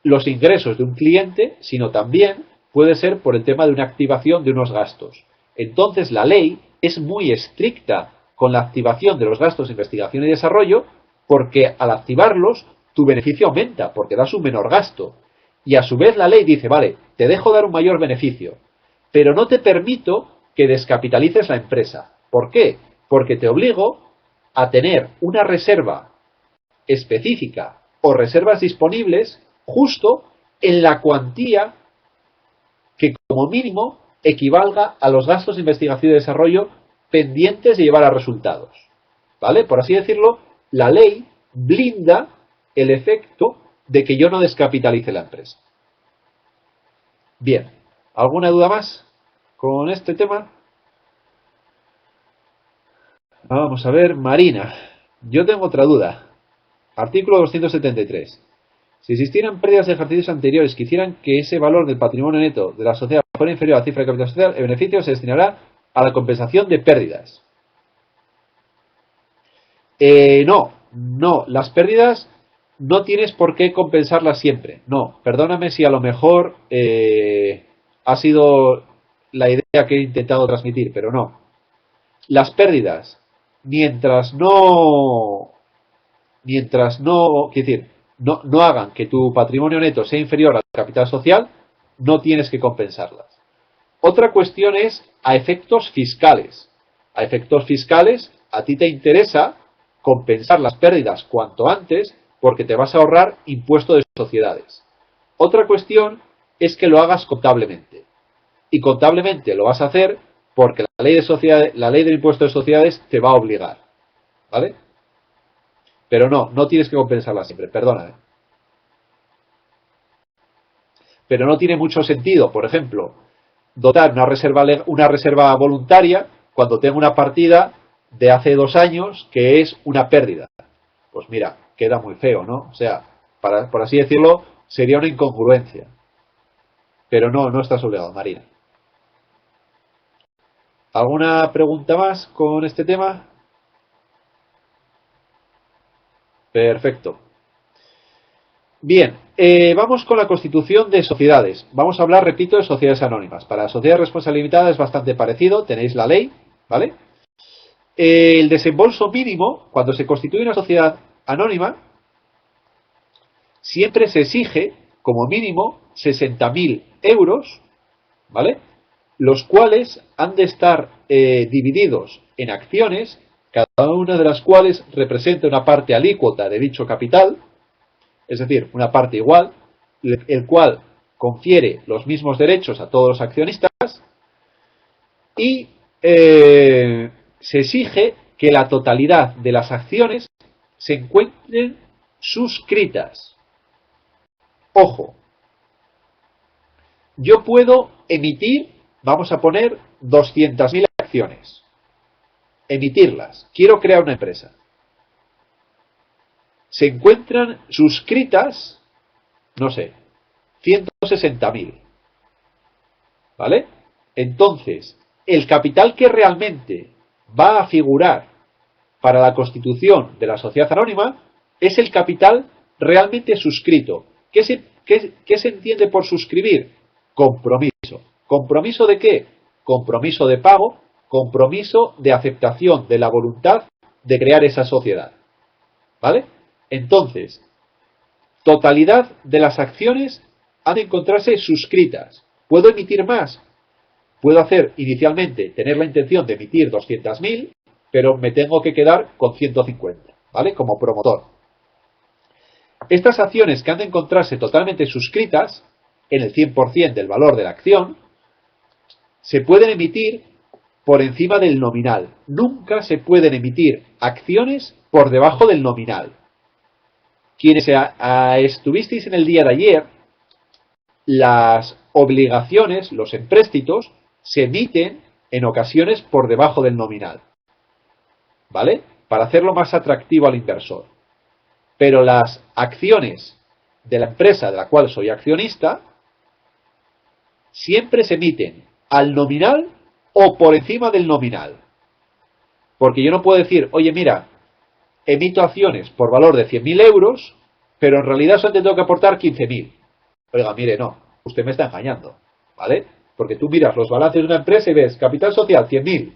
los ingresos de un cliente, sino también puede ser por el tema de una activación de unos gastos. Entonces la ley es muy estricta con la activación de los gastos de investigación y desarrollo, porque al activarlos tu beneficio aumenta, porque das un menor gasto. Y a su vez la ley dice, vale, te dejo dar un mayor beneficio, pero no te permito que descapitalices la empresa. ¿Por qué? Porque te obligo a tener una reserva específica o reservas disponibles justo en la cuantía que como mínimo equivalga a los gastos de investigación y desarrollo pendientes de llevar a resultados. ¿Vale? Por así decirlo, la ley blinda el efecto de que yo no descapitalice la empresa. Bien, ¿alguna duda más con este tema? Vamos a ver, Marina. Yo tengo otra duda. Artículo 273. Si existieran pérdidas de ejercicios anteriores que hicieran que ese valor del patrimonio neto de la sociedad fuera inferior a la cifra de capital social, el beneficio se destinará a la compensación de pérdidas. No, las pérdidas no tienes por qué compensarlas siempre. No, perdóname si a lo mejor ha sido la idea que he intentado transmitir, pero no. Las pérdidas, mientras no, quiero decir, no hagan que tu patrimonio neto sea inferior al capital social, no tienes que compensarlas. Otra cuestión es a efectos fiscales. A efectos fiscales, a ti te interesa compensar las pérdidas cuanto antes porque te vas a ahorrar impuesto de sociedades. Otra cuestión es que lo hagas contablemente. Y contablemente lo vas a hacer porque la ley del impuesto de sociedades te va a obligar. ¿Vale? Pero no tienes que compensarla siempre, perdona. Pero no tiene mucho sentido, por ejemplo, dotar una reserva voluntaria cuando tengo una partida de hace 2 años que es una pérdida. Pues mira, queda muy feo, ¿no? O sea, por así decirlo, sería una incongruencia. Pero no estás obligado, Marina. ¿Alguna pregunta más con este tema? Perfecto. Bien, vamos con la constitución de sociedades. Vamos a hablar, repito, de sociedades anónimas. Para sociedades de responsabilidad limitada es bastante parecido, tenéis la ley, ¿vale? El desembolso mínimo, cuando se constituye una sociedad anónima, siempre se exige, como mínimo, 60.000 euros, ¿vale? Los cuales han de estar divididos en acciones, cada una de las cuales representa una parte alícuota de dicho capital, es decir, una parte igual, el cual confiere los mismos derechos a todos los accionistas, y se exige que la totalidad de las acciones se encuentren suscritas. Ojo, yo puedo emitir, vamos a poner 200.000 acciones, emitirlas. Quiero crear una empresa. Se encuentran suscritas, no sé, 160.000. ¿Vale? Entonces, el capital que realmente va a figurar para la constitución de la sociedad anónima es el capital realmente suscrito. ¿Qué se entiende por suscribir? Compromiso. ¿Compromiso de qué? Compromiso de pago, compromiso de aceptación de la voluntad de crear esa sociedad. ¿Vale? Entonces, totalidad de las acciones han de encontrarse suscritas. ¿Puedo emitir más? Puedo hacer inicialmente, tener la intención de emitir 200.000, pero me tengo que quedar con 150, ¿vale? Como promotor. Estas acciones que han de encontrarse totalmente suscritas, en el 100% del valor de la acción, se pueden emitir por encima del nominal. Nunca se pueden emitir acciones por debajo del nominal. Quienes estuvisteis en el día de ayer, las obligaciones, los empréstitos, se emiten en ocasiones por debajo del nominal, ¿vale? Para hacerlo más atractivo al inversor. Pero las acciones de la empresa de la cual soy accionista siempre se emiten al nominal o por encima del nominal. Porque yo no puedo decir, oye, mira, emito acciones por valor de 100.000 euros, pero en realidad solo te tengo que aportar 15.000. Oiga, mire, no, usted me está engañando, ¿vale? Porque tú miras los balances de una empresa y ves capital social 100.000,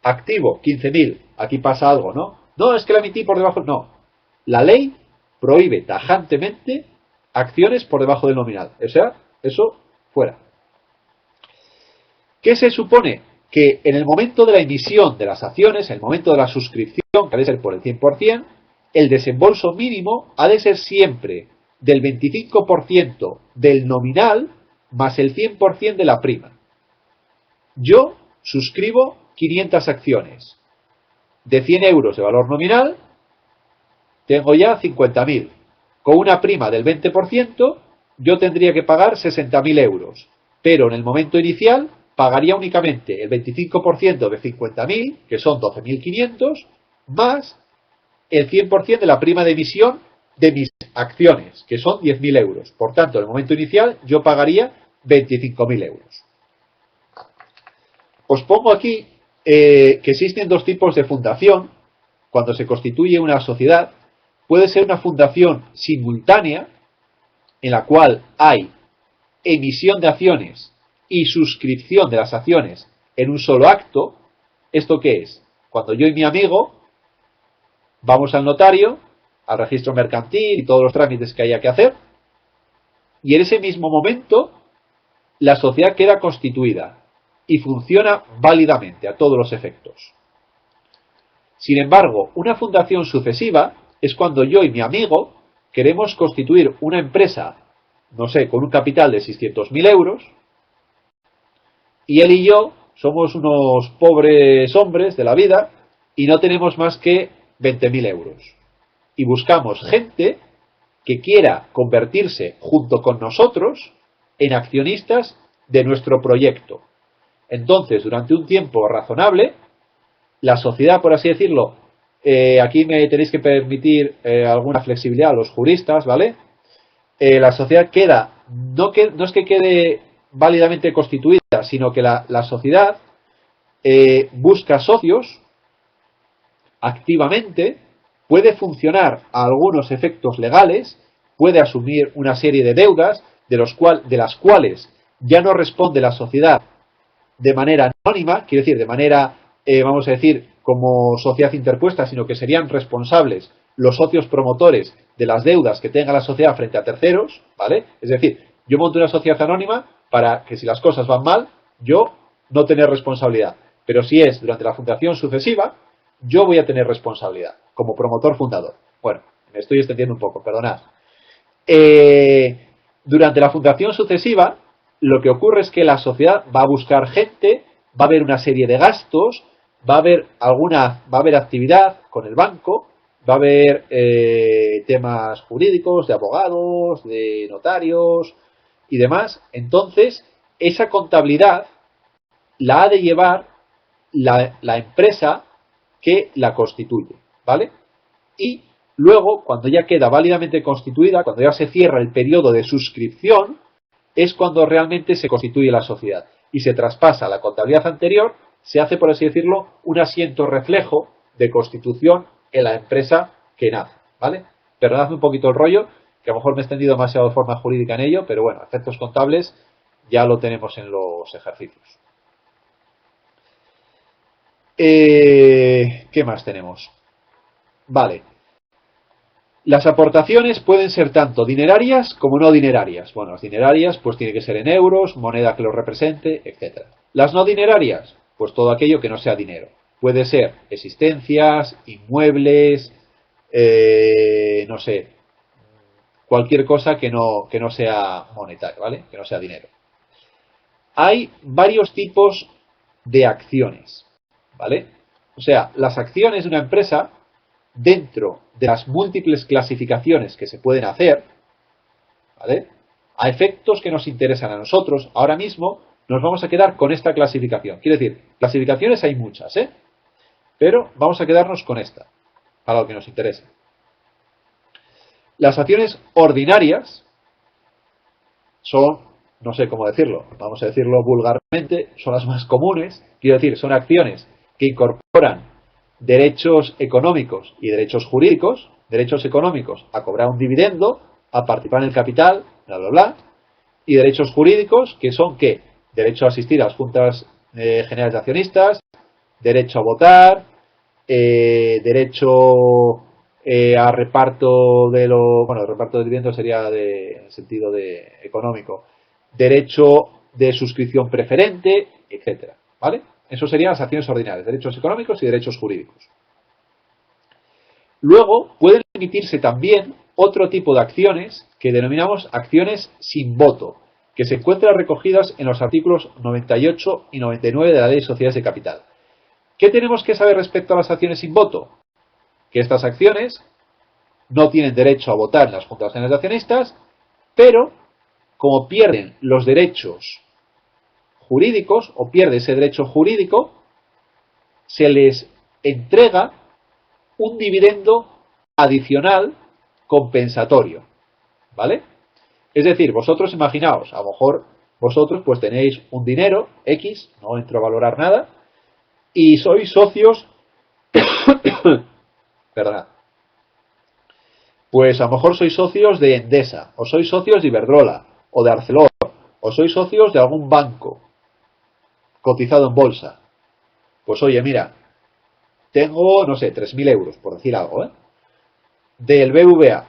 activo 15.000, aquí pasa algo, ¿no? No, es que la emití por debajo, no. La ley prohíbe tajantemente acciones por debajo del nominal. O sea, eso fuera. ¿Qué se supone? Que en el momento de la emisión de las acciones, en el momento de la suscripción, que ha de ser por el 100%, el desembolso mínimo ha de ser siempre del 25% del nominal más el 100% de la prima. Yo suscribo 500 acciones. De 100 euros de valor nominal, tengo ya 50.000. Con una prima del 20%, yo tendría que pagar 60.000 euros. Pero en el momento inicial, pagaría únicamente el 25% de 50.000, que son 12.500, más el 100% de la prima de emisión de mis acciones, que son 10.000 euros. Por tanto, en el momento inicial, yo pagaría 25.000 euros. Os pongo aquí que existen dos tipos de fundación. Cuando se constituye una sociedad, puede ser una fundación simultánea, en la cual hay emisión de acciones y suscripción de las acciones en un solo acto. ¿Esto qué es? Cuando yo y mi amigo vamos al notario, al registro mercantil y todos los trámites que haya que hacer, y en ese mismo momento la sociedad queda constituida y funciona válidamente a todos los efectos. Sin embargo, una fundación sucesiva es cuando yo y mi amigo queremos constituir una empresa, no sé, con un capital de 600.000 euros, y él y yo somos unos pobres hombres de la vida y no tenemos más que 20.000 euros. Y buscamos gente que quiera convertirse junto con nosotros en accionistas de nuestro proyecto. Entonces, durante un tiempo razonable, la sociedad, por así decirlo, aquí me tenéis que permitir alguna flexibilidad a los juristas, ¿vale? La sociedad queda, no es que quede válidamente constituida, sino que la sociedad busca socios activamente, puede funcionar a algunos efectos legales, puede asumir una serie de deudas de las cuales ya no responde la sociedad de manera anónima, quiero decir, de manera, vamos a decir, como sociedad interpuesta, sino que serían responsables los socios promotores de las deudas que tenga la sociedad frente a terceros, ¿vale? Es decir, yo monto una sociedad anónima para que si las cosas van mal, yo no tener responsabilidad. Pero si es durante la fundación sucesiva, yo voy a tener responsabilidad como promotor fundador. Bueno, me estoy extendiendo un poco, perdonad. Durante la fundación sucesiva, lo que ocurre es que la sociedad va a buscar gente, va a haber una serie de gastos, va a haber actividad con el banco, va a haber temas jurídicos, de abogados, de notarios y demás. Entonces, esa contabilidad la ha de llevar la empresa que la constituye, ¿vale? Y luego, cuando ya queda válidamente constituida, cuando ya se cierra el periodo de suscripción, es cuando realmente se constituye la sociedad y se traspasa a la contabilidad anterior, se hace, por así decirlo, un asiento reflejo de constitución en la empresa que nace, ¿vale? Perdonadme un poquito el rollo, que a lo mejor me he extendido demasiado de forma jurídica en ello, pero bueno, efectos contables ya lo tenemos en los ejercicios. ¿Qué más tenemos? Vale. Las aportaciones pueden ser tanto dinerarias como no dinerarias. Bueno, las dinerarias pues tiene que ser en euros, moneda que lo represente, etc. Las no dinerarias, pues todo aquello que no sea dinero. Puede ser existencias, inmuebles, no sé, cualquier cosa que no sea monetario, ¿vale? Que no sea dinero. Hay varios tipos de acciones, ¿vale? O sea, las acciones de una empresa, dentro de las múltiples clasificaciones que se pueden hacer, ¿vale? A efectos que nos interesan a nosotros, ahora mismo nos vamos a quedar con esta clasificación. Quiere decir, clasificaciones hay muchas, ¿eh? Pero vamos a quedarnos con esta, para lo que nos interesa. Las acciones ordinarias son, no sé cómo decirlo, vamos a decirlo vulgarmente, son las más comunes. Quiero decir, son acciones que incorporan derechos económicos y derechos jurídicos. Derechos económicos a cobrar un dividendo, a participar en el capital, bla, bla, bla. Y derechos jurídicos, que son ¿qué? Derecho a asistir a las juntas generales de accionistas, derecho a votar, derecho a reparto de el reparto de dividendos sería en sentido de económico, derecho de suscripción preferente, etcétera, ¿vale? Eso serían las acciones ordinarias, derechos económicos y derechos jurídicos. Luego pueden emitirse también otro tipo de acciones que denominamos acciones sin voto, que se encuentran recogidas en los artículos 98 y 99 de la Ley de Sociedades de Capital. ¿Qué tenemos que saber respecto a las acciones sin voto? Que estas acciones no tienen derecho a votar en las juntas generales de accionistas, pero como pierden los derechos jurídicos o pierde ese derecho jurídico, se les entrega un dividendo adicional compensatorio, ¿vale? Es decir, vosotros imaginaos, a lo mejor vosotros pues tenéis un dinero X, no entro a valorar nada, y sois socios, perdonad, pues a lo mejor sois socios de Endesa, o sois socios de Iberdrola, o de Arcelor, o sois socios de algún banco cotizado en bolsa. Pues oye, mira, tengo, no sé, 3.000 euros, por decir algo, del BVA.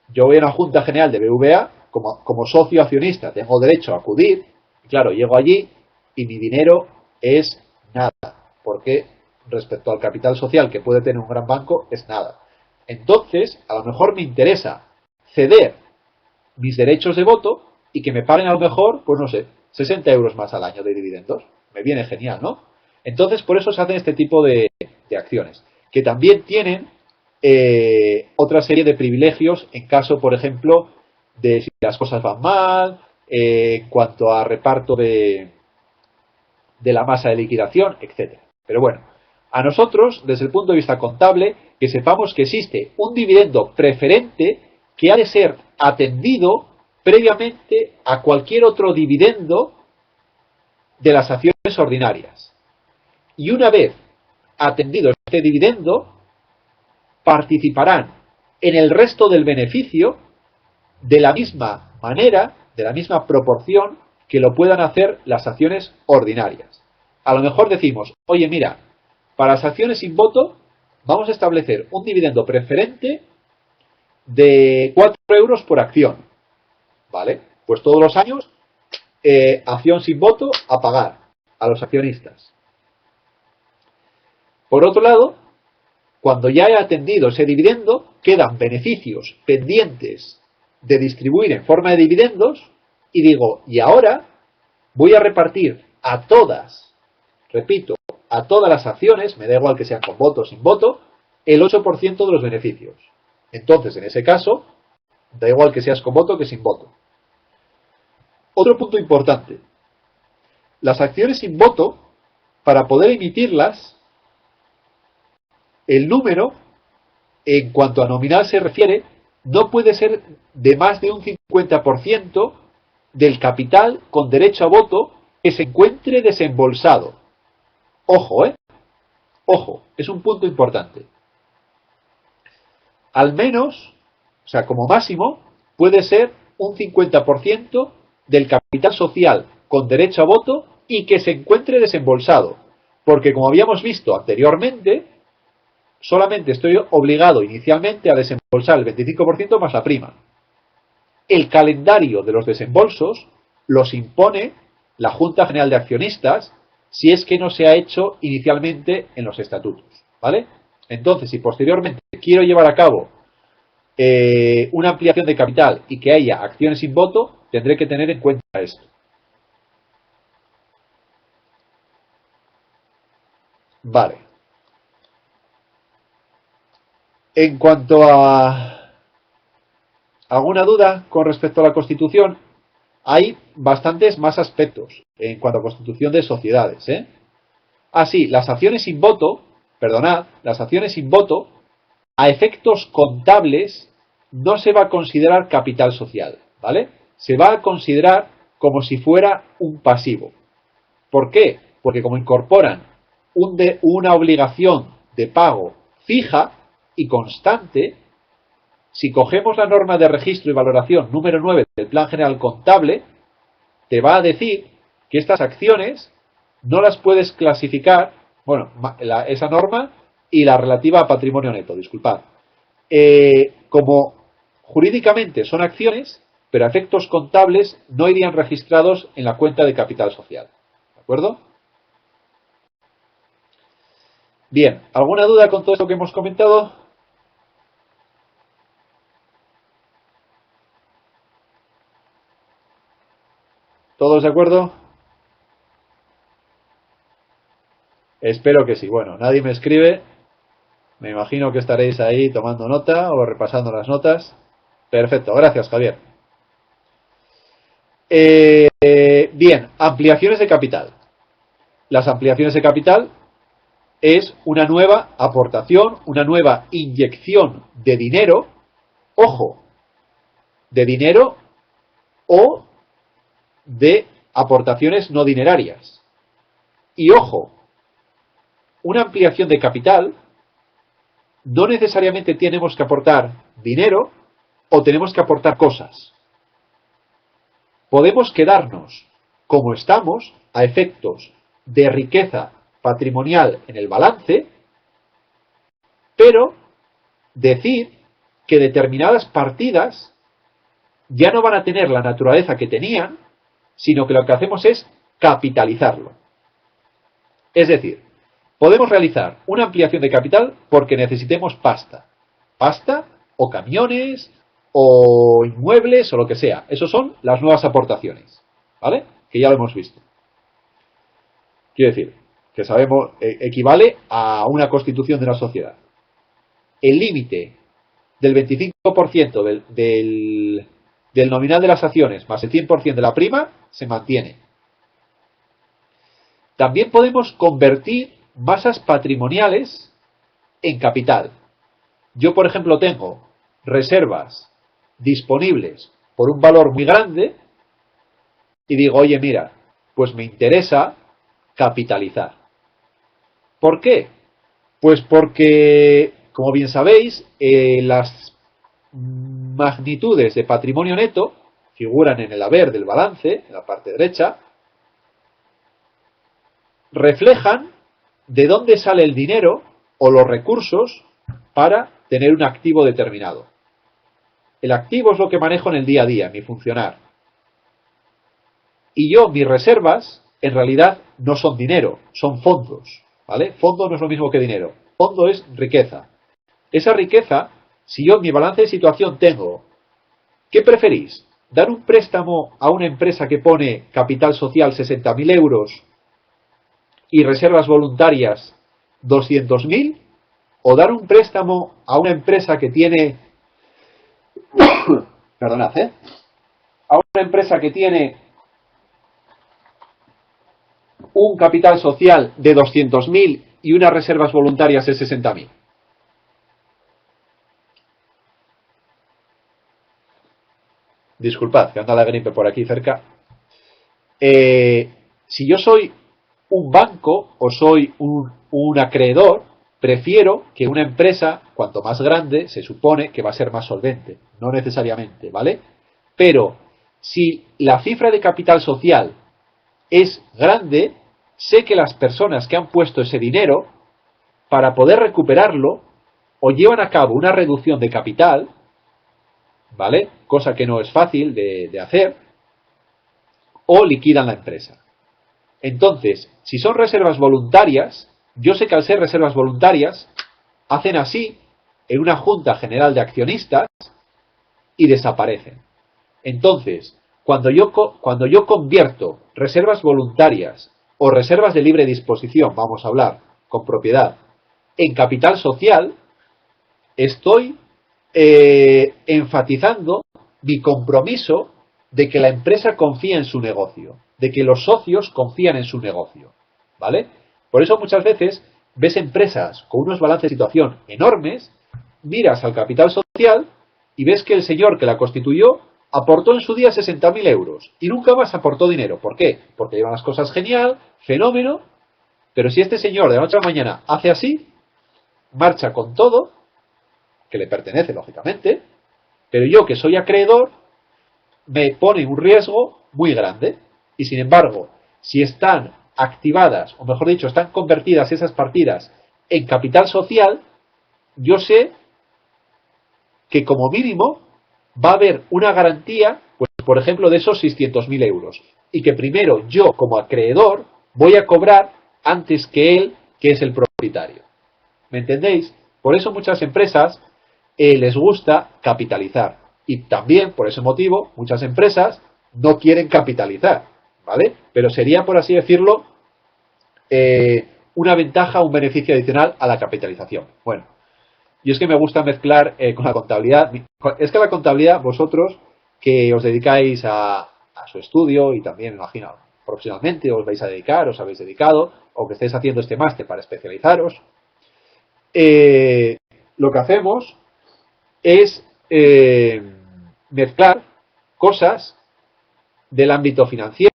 Yo voy a una junta general de BVA, como socio accionista, tengo derecho a acudir, y claro, llego allí y mi dinero es nada, porque respecto al capital social que puede tener un gran banco, es nada. Entonces, a lo mejor me interesa ceder mis derechos de voto y que me paguen a lo mejor, pues no sé, 60 euros más al año de dividendos. Me viene genial, ¿no? Entonces, por eso se hacen este tipo de acciones, que también tienen otra serie de privilegios en caso, por ejemplo, de si las cosas van mal, en cuanto a reparto de la masa de liquidación, etcétera. Pero bueno, a nosotros, desde el punto de vista contable, que sepamos que existe un dividendo preferente que ha de ser atendido previamente a cualquier otro dividendo de las acciones ordinarias. Y una vez atendido este dividendo, participarán en el resto del beneficio de la misma manera, de la misma proporción que lo puedan hacer las acciones ordinarias. A lo mejor decimos, oye, mira, para las acciones sin voto vamos a establecer un dividendo preferente de 4 euros por acción. ¿Vale? Pues todos los años, acción sin voto a pagar a los accionistas. Por otro lado, cuando ya he atendido ese dividendo, quedan beneficios pendientes de distribuir en forma de dividendos y digo, y ahora voy a repartir a todas, repito, a todas las acciones, me da igual que sean con voto o sin voto, el 8% de los beneficios. Entonces, en ese caso, da igual que seas con voto que sin voto. Otro punto importante. Las acciones sin voto para poder emitirlas, el número, en cuanto a nominal se refiere, no puede ser de más de un 50% del capital con derecho a voto que se encuentre desembolsado. Ojo, ojo, es un punto importante. Al menos, o sea, como máximo, puede ser un 50% del capital social con derecho a voto y que se encuentre desembolsado. Porque como habíamos visto anteriormente, solamente estoy obligado inicialmente a desembolsar el 25% más la prima. El calendario de los desembolsos los impone la Junta General de Accionistas si es que no se ha hecho inicialmente en los estatutos, ¿vale? Entonces, si posteriormente quiero llevar a cabo una ampliación de capital y que haya acciones sin voto, tendré que tener en cuenta esto. Vale. En cuanto a alguna duda con respecto a la Constitución, hay bastantes más aspectos en cuanto a Constitución de sociedades, ¿eh? Así, las acciones sin voto, perdonad, las acciones sin voto, a efectos contables, no se va a considerar capital social, ¿vale? Se va a considerar como si fuera un pasivo. ¿Por qué? Porque como incorporan una obligación de pago fija y constante, si cogemos la norma de registro y valoración número 9 del Plan General Contable, te va a decir que estas acciones no las puedes clasificar, bueno, esa norma y la relativa a patrimonio neto, disculpad, como jurídicamente son acciones, pero a efectos contables no irían registrados en la cuenta de capital social. ¿De acuerdo? Bien, ¿alguna duda con todo esto que hemos comentado? ¿Todos de acuerdo? Espero que sí. Bueno, nadie me escribe. Me imagino que estaréis ahí tomando nota o repasando las notas. Perfecto, gracias, Javier. Bien, ampliaciones de capital. Las ampliaciones de capital es una nueva aportación, una nueva inyección de dinero, ojo, de dinero o de aportaciones no dinerarias. Y ojo, una ampliación de capital no necesariamente tenemos que aportar dinero o tenemos que aportar cosas. Podemos quedarnos como estamos a efectos de riqueza patrimonial en el balance, pero decir que determinadas partidas ya no van a tener la naturaleza que tenían, sino que lo que hacemos es capitalizarlo. Es decir, podemos realizar una ampliación de capital porque necesitemos pasta. Pasta o camiones o inmuebles o lo que sea. Esas son las nuevas aportaciones, ¿vale? Que ya lo hemos visto. Quiero decir, que sabemos, equivale a una constitución de una sociedad. El límite del 25% del nominal de las acciones más el 100% de la prima se mantiene. También podemos convertir masas patrimoniales en capital. Yo, por ejemplo, tengo reservas disponibles por un valor muy grande y digo, oye, mira, pues me interesa capitalizar. ¿Por qué? Pues porque, como bien sabéis, las magnitudes de patrimonio neto figuran en el haber del balance, en la parte derecha, reflejan de dónde sale el dinero o los recursos para tener un activo determinado. El activo es lo que manejo en el día a día, mi funcionar. Y yo, mis reservas, en realidad no son dinero, son fondos, ¿vale? Fondo no es lo mismo que dinero. Fondo es riqueza. Esa riqueza, si yo en mi balance de situación tengo, ¿qué preferís? ¿Dar un préstamo a una empresa que pone capital social 60.000 euros y reservas voluntarias 200.000? ¿O dar un préstamo a una empresa que tiene perdonad, a una empresa que tiene un capital social de 200.000 y unas reservas voluntarias de 60.000? Disculpad, que anda la gripe por aquí cerca. Si yo soy un banco o soy un acreedor, prefiero que una empresa, cuanto más grande, se supone que va a ser más solvente. No necesariamente, ¿vale? Pero si la cifra de capital social es grande, sé que las personas que han puesto ese dinero, para poder recuperarlo, o llevan a cabo una reducción de capital, ¿vale? Cosa que no es fácil de hacer, o liquidan la empresa. Entonces, si son reservas voluntarias, yo sé que al ser reservas voluntarias, hacen así en una junta general de accionistas y desaparecen. Entonces, cuando yo convierto reservas voluntarias o reservas de libre disposición, vamos a hablar con propiedad, en capital social, estoy enfatizando mi compromiso de que la empresa confía en su negocio, de que los socios confían en su negocio, ¿vale? Por eso muchas veces ves empresas con unos balances de situación enormes, miras al capital social y ves que el señor que la constituyó aportó en su día 60.000 euros y nunca más aportó dinero. ¿Por qué? Porque llevan las cosas genial, fenómeno, pero si este señor de la noche a la mañana hace así, marcha con todo, que le pertenece lógicamente, pero yo que soy acreedor, me pone un riesgo muy grande. Y sin embargo, si están activadas, o mejor dicho, están convertidas esas partidas en capital social, yo sé que como mínimo va a haber una garantía, pues por ejemplo, de esos 600.000 euros. Y que primero yo, como acreedor, voy a cobrar antes que él, que es el propietario. ¿Me entendéis? Por eso muchas empresas les gusta capitalizar. Y también, por ese motivo, muchas empresas no quieren capitalizar, ¿vale? Pero sería, por así decirlo, una ventaja, un beneficio adicional a la capitalización. Bueno, y es que me gusta mezclar con la contabilidad. Es que la contabilidad, vosotros que os dedicáis a su estudio y también, imagino, profesionalmente os vais a dedicar, os habéis dedicado, o que estéis haciendo este máster para especializaros, lo que hacemos es mezclar cosas del ámbito financiero,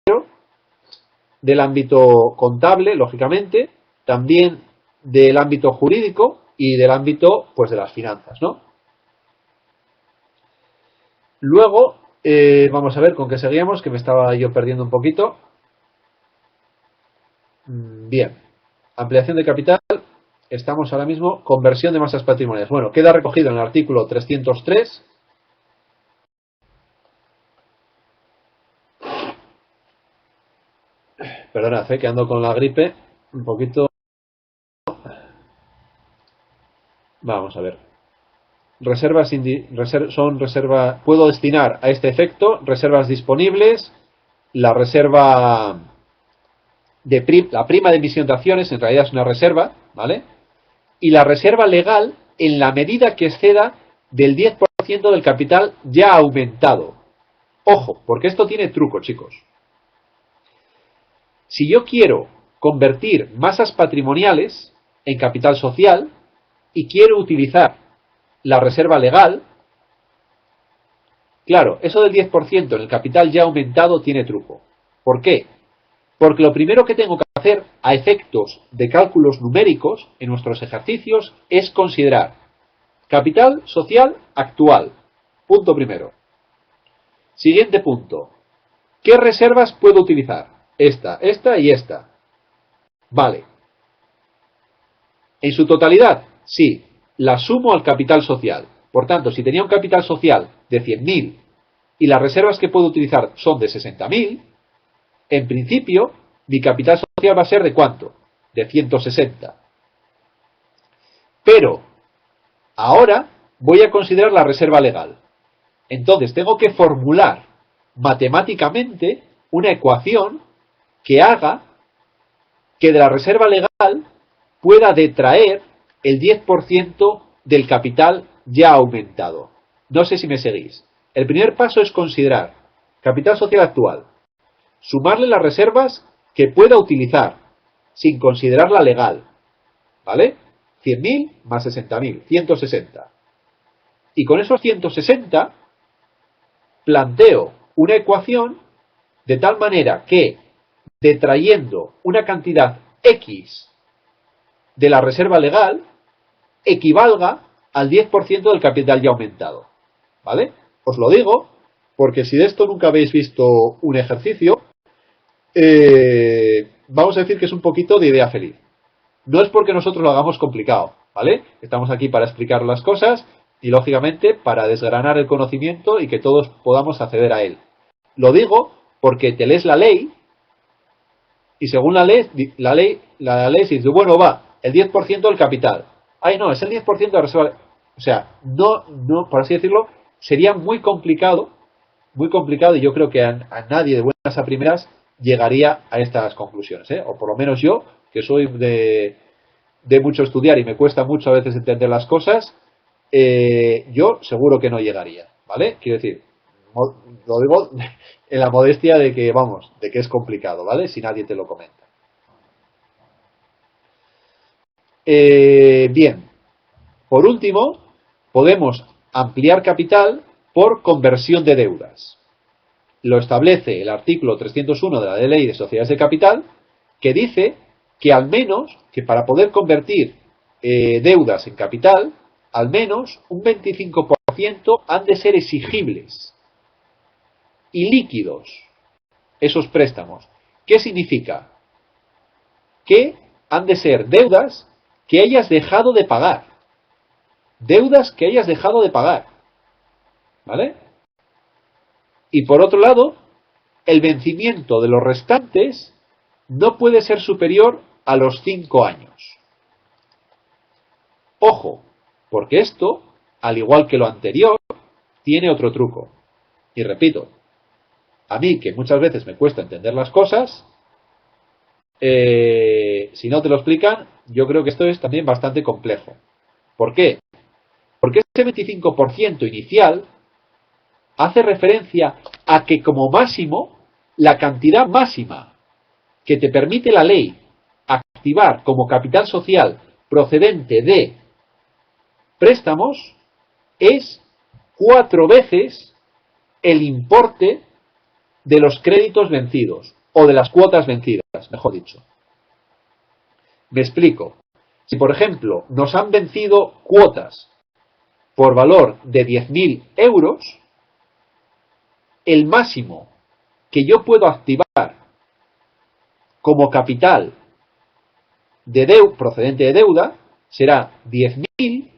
del ámbito contable, lógicamente, también del ámbito jurídico y del ámbito, pues, de las finanzas, ¿no? Luego, vamos a ver con qué seguíamos, que me estaba yo perdiendo un poquito. Bien, ampliación de capital. Estamos ahora mismo, conversión de masas patrimoniales. Bueno, queda recogido en el artículo 303. Perdonad, que ando con la gripe un poquito. Vamos a ver. Reservas puedo destinar a este efecto reservas disponibles, la reserva la prima de emisión de acciones, en realidad es una reserva, ¿vale? Y la reserva legal en la medida que exceda del 10% del capital ya aumentado. Ojo, porque esto tiene truco, chicos. Si yo quiero convertir masas patrimoniales en capital social y quiero utilizar la reserva legal, claro, eso del 10% en el capital ya aumentado tiene truco. ¿Por qué? Porque lo primero que tengo que hacer a efectos de cálculos numéricos en nuestros ejercicios es considerar capital social actual. Punto primero. Siguiente punto. ¿Qué reservas puedo utilizar? Esta y esta. Vale. En su totalidad, sí, la sumo al capital social. Por tanto, si tenía un capital social de 100.000 y las reservas que puedo utilizar son de 60.000, en principio, mi capital social va a ser ¿de cuánto? De 160. Pero, ahora voy a considerar la reserva legal. Entonces, tengo que formular matemáticamente una ecuación que haga que de la reserva legal pueda detraer el 10% del capital ya aumentado. No sé si me seguís. El primer paso es considerar capital social actual, sumarle las reservas que pueda utilizar sin considerarla legal, ¿vale? 100.000 más 60.000, 160. Y con esos 160 planteo una ecuación de tal manera que, detrayendo una cantidad X de la reserva legal, equivalga al 10% del capital ya aumentado, ¿vale? Os lo digo porque si de esto nunca habéis visto un ejercicio, vamos a decir que es un poquito de idea feliz. No es porque nosotros lo hagamos complicado, ¿vale? Estamos aquí para explicar las cosas y, lógicamente, para desgranar el conocimiento y que todos podamos acceder a él. Lo digo porque te lees la ley y según la ley se dice, bueno, va, el 10% del capital. Ay, no, es el 10% de la reserva. O sea, no, por así decirlo, sería muy complicado y yo creo que a nadie de buenas a primeras llegaría a estas conclusiones, ¿eh? O por lo menos yo, que soy de mucho estudiar y me cuesta mucho a veces entender las cosas, yo seguro que no llegaría, ¿vale? Quiero decir, lo digo en la modestia de que, vamos, de que es complicado, ¿vale? Si nadie te lo comenta. Bien, por último, podemos ampliar capital por conversión de deudas. Lo establece el artículo 301 de la Ley de Sociedades de Capital, que dice que al menos, que para poder convertir deudas en capital, al menos un 25% han de ser exigibles y líquidos esos préstamos. ¿Qué significa? Que han de ser deudas que hayas dejado de pagar. Deudas que hayas dejado de pagar. ¿Vale? Y por otro lado, el vencimiento de los restantes no puede ser superior a los 5 años. Ojo, porque esto, al igual que lo anterior, tiene otro truco. Y repito, a mí que muchas veces me cuesta entender las cosas, si no te lo explican, yo creo que esto es también bastante complejo. ¿Por qué? Porque ese 25% inicial hace referencia a que como máximo la cantidad máxima que te permite la ley activar como capital social procedente de préstamos es 4 veces el importe de los créditos vencidos o de las cuotas vencidas, mejor dicho. Me explico. Si, por ejemplo, nos han vencido cuotas por valor de 10.000 euros, el máximo que yo puedo activar como capital procedente de deuda será 10.000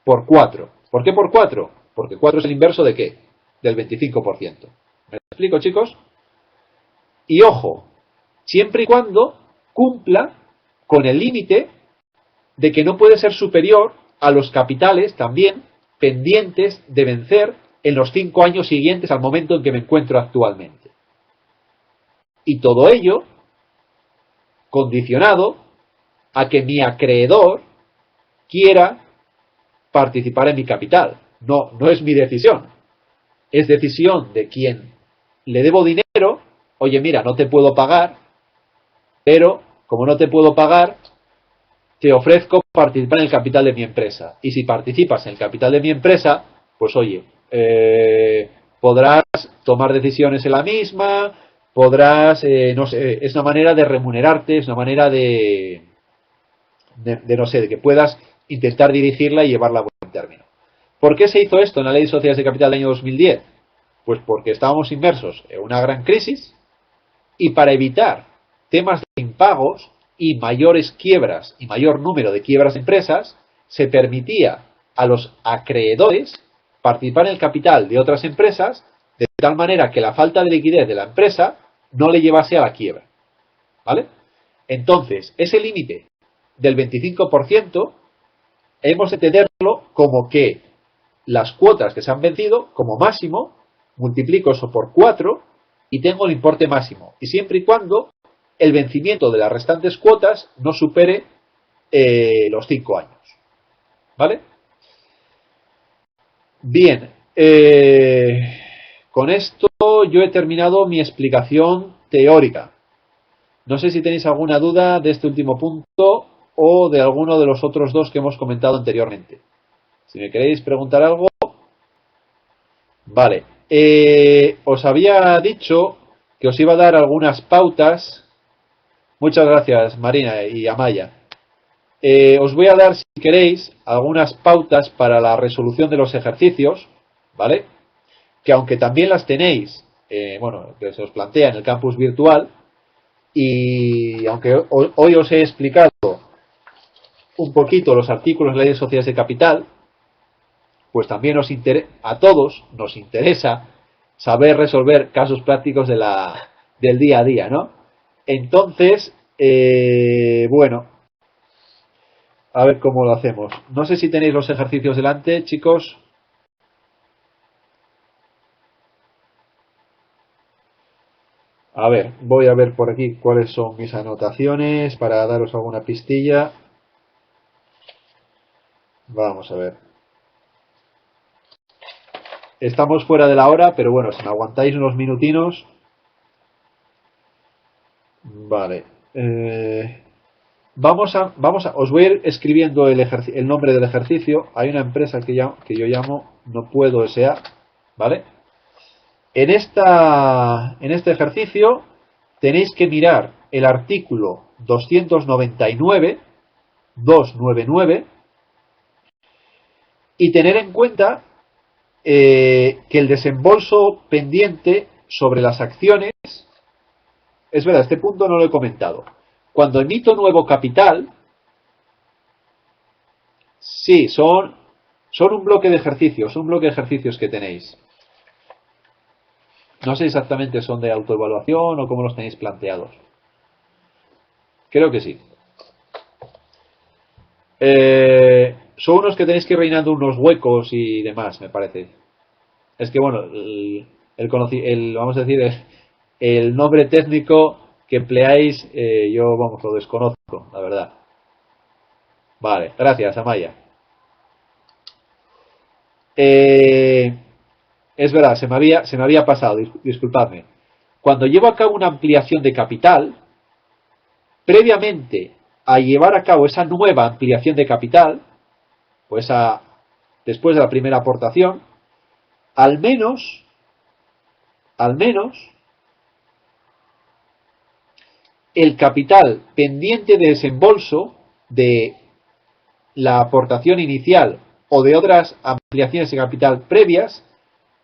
por 4. ¿Por qué por 4? Porque 4 es el inverso de ¿qué? Del 25%. ¿Me explico, chicos? Y ojo, siempre y cuando cumpla con el límite de que no puede ser superior a los capitales también pendientes de vencer en los 5 años siguientes al momento en que me encuentro actualmente. Y todo ello condicionado a que mi acreedor quiera participar en mi capital. No es mi decisión. Es decisión de quien le debo dinero. Oye, mira, no te puedo pagar, pero como no te puedo pagar, te ofrezco participar en el capital de mi empresa. Y si participas en el capital de mi empresa, pues oye, podrás tomar decisiones en la misma, podrás, no sé, es una manera de remunerarte, es una manera de no sé, de que puedas intentar dirigirla y llevarla a buen término. ¿Por qué se hizo esto en la Ley de Sociedades de Capital del año 2010? Pues porque estábamos inmersos en una gran crisis y para evitar temas de impagos y mayores quiebras y mayor número de quiebras de empresas, se permitía a los acreedores participar en el capital de otras empresas de tal manera que la falta de liquidez de la empresa no le llevase a la quiebra. ¿Vale? Entonces, ese límite del 25% hemos de entenderlo como que las cuotas que se han vencido, como máximo, multiplico eso por 4 y tengo el importe máximo. Y siempre y cuando el vencimiento de las restantes cuotas no supere los 5 años. ¿Vale? Bien. Con esto yo he terminado mi explicación teórica. No sé si tenéis alguna duda de este último punto o de alguno de los otros dos que hemos comentado anteriormente. Si me queréis preguntar algo. Vale. Os había dicho que os iba a dar algunas pautas. Muchas gracias, Marina y Amaya. Os voy a dar, si queréis, algunas pautas para la resolución de los ejercicios, ¿vale? Que aunque también las tenéis, bueno, que se os plantea en el campus virtual, y aunque hoy os he explicado un poquito los artículos de leyes sociales de capital, pues también a todos nos interesa saber resolver casos prácticos del día a día, ¿no? Entonces, bueno, a ver cómo lo hacemos. No sé si tenéis los ejercicios delante, chicos. A ver, voy a ver por aquí cuáles son mis anotaciones para daros alguna pistilla. Vamos a ver. Estamos fuera de la hora, pero bueno, si me aguantáis unos minutinos. Vale. Os voy a ir escribiendo el nombre del ejercicio. Hay una empresa que yo llamo No Puedo S.A., ¿vale? En este ejercicio tenéis que mirar el artículo 299 y tener en cuenta que el desembolso pendiente sobre las acciones, es verdad, este punto no lo he comentado. Cuando emito nuevo capital, sí, son un bloque de ejercicios que tenéis. No sé exactamente son de autoevaluación o cómo los tenéis planteados. Creo que sí. Son unos que tenéis que ir rellenando unos huecos y demás, me parece. Es que bueno, vamos a decir, el nombre técnico que empleáis, yo vamos, lo desconozco, la verdad. Vale, gracias, Amaya. Es verdad, se me había pasado, disculpadme. Cuando llevo a cabo una ampliación de capital, previamente a llevar a cabo esa nueva ampliación de capital, pues después de la primera aportación, al menos, el capital pendiente de desembolso de la aportación inicial o de otras ampliaciones de capital previas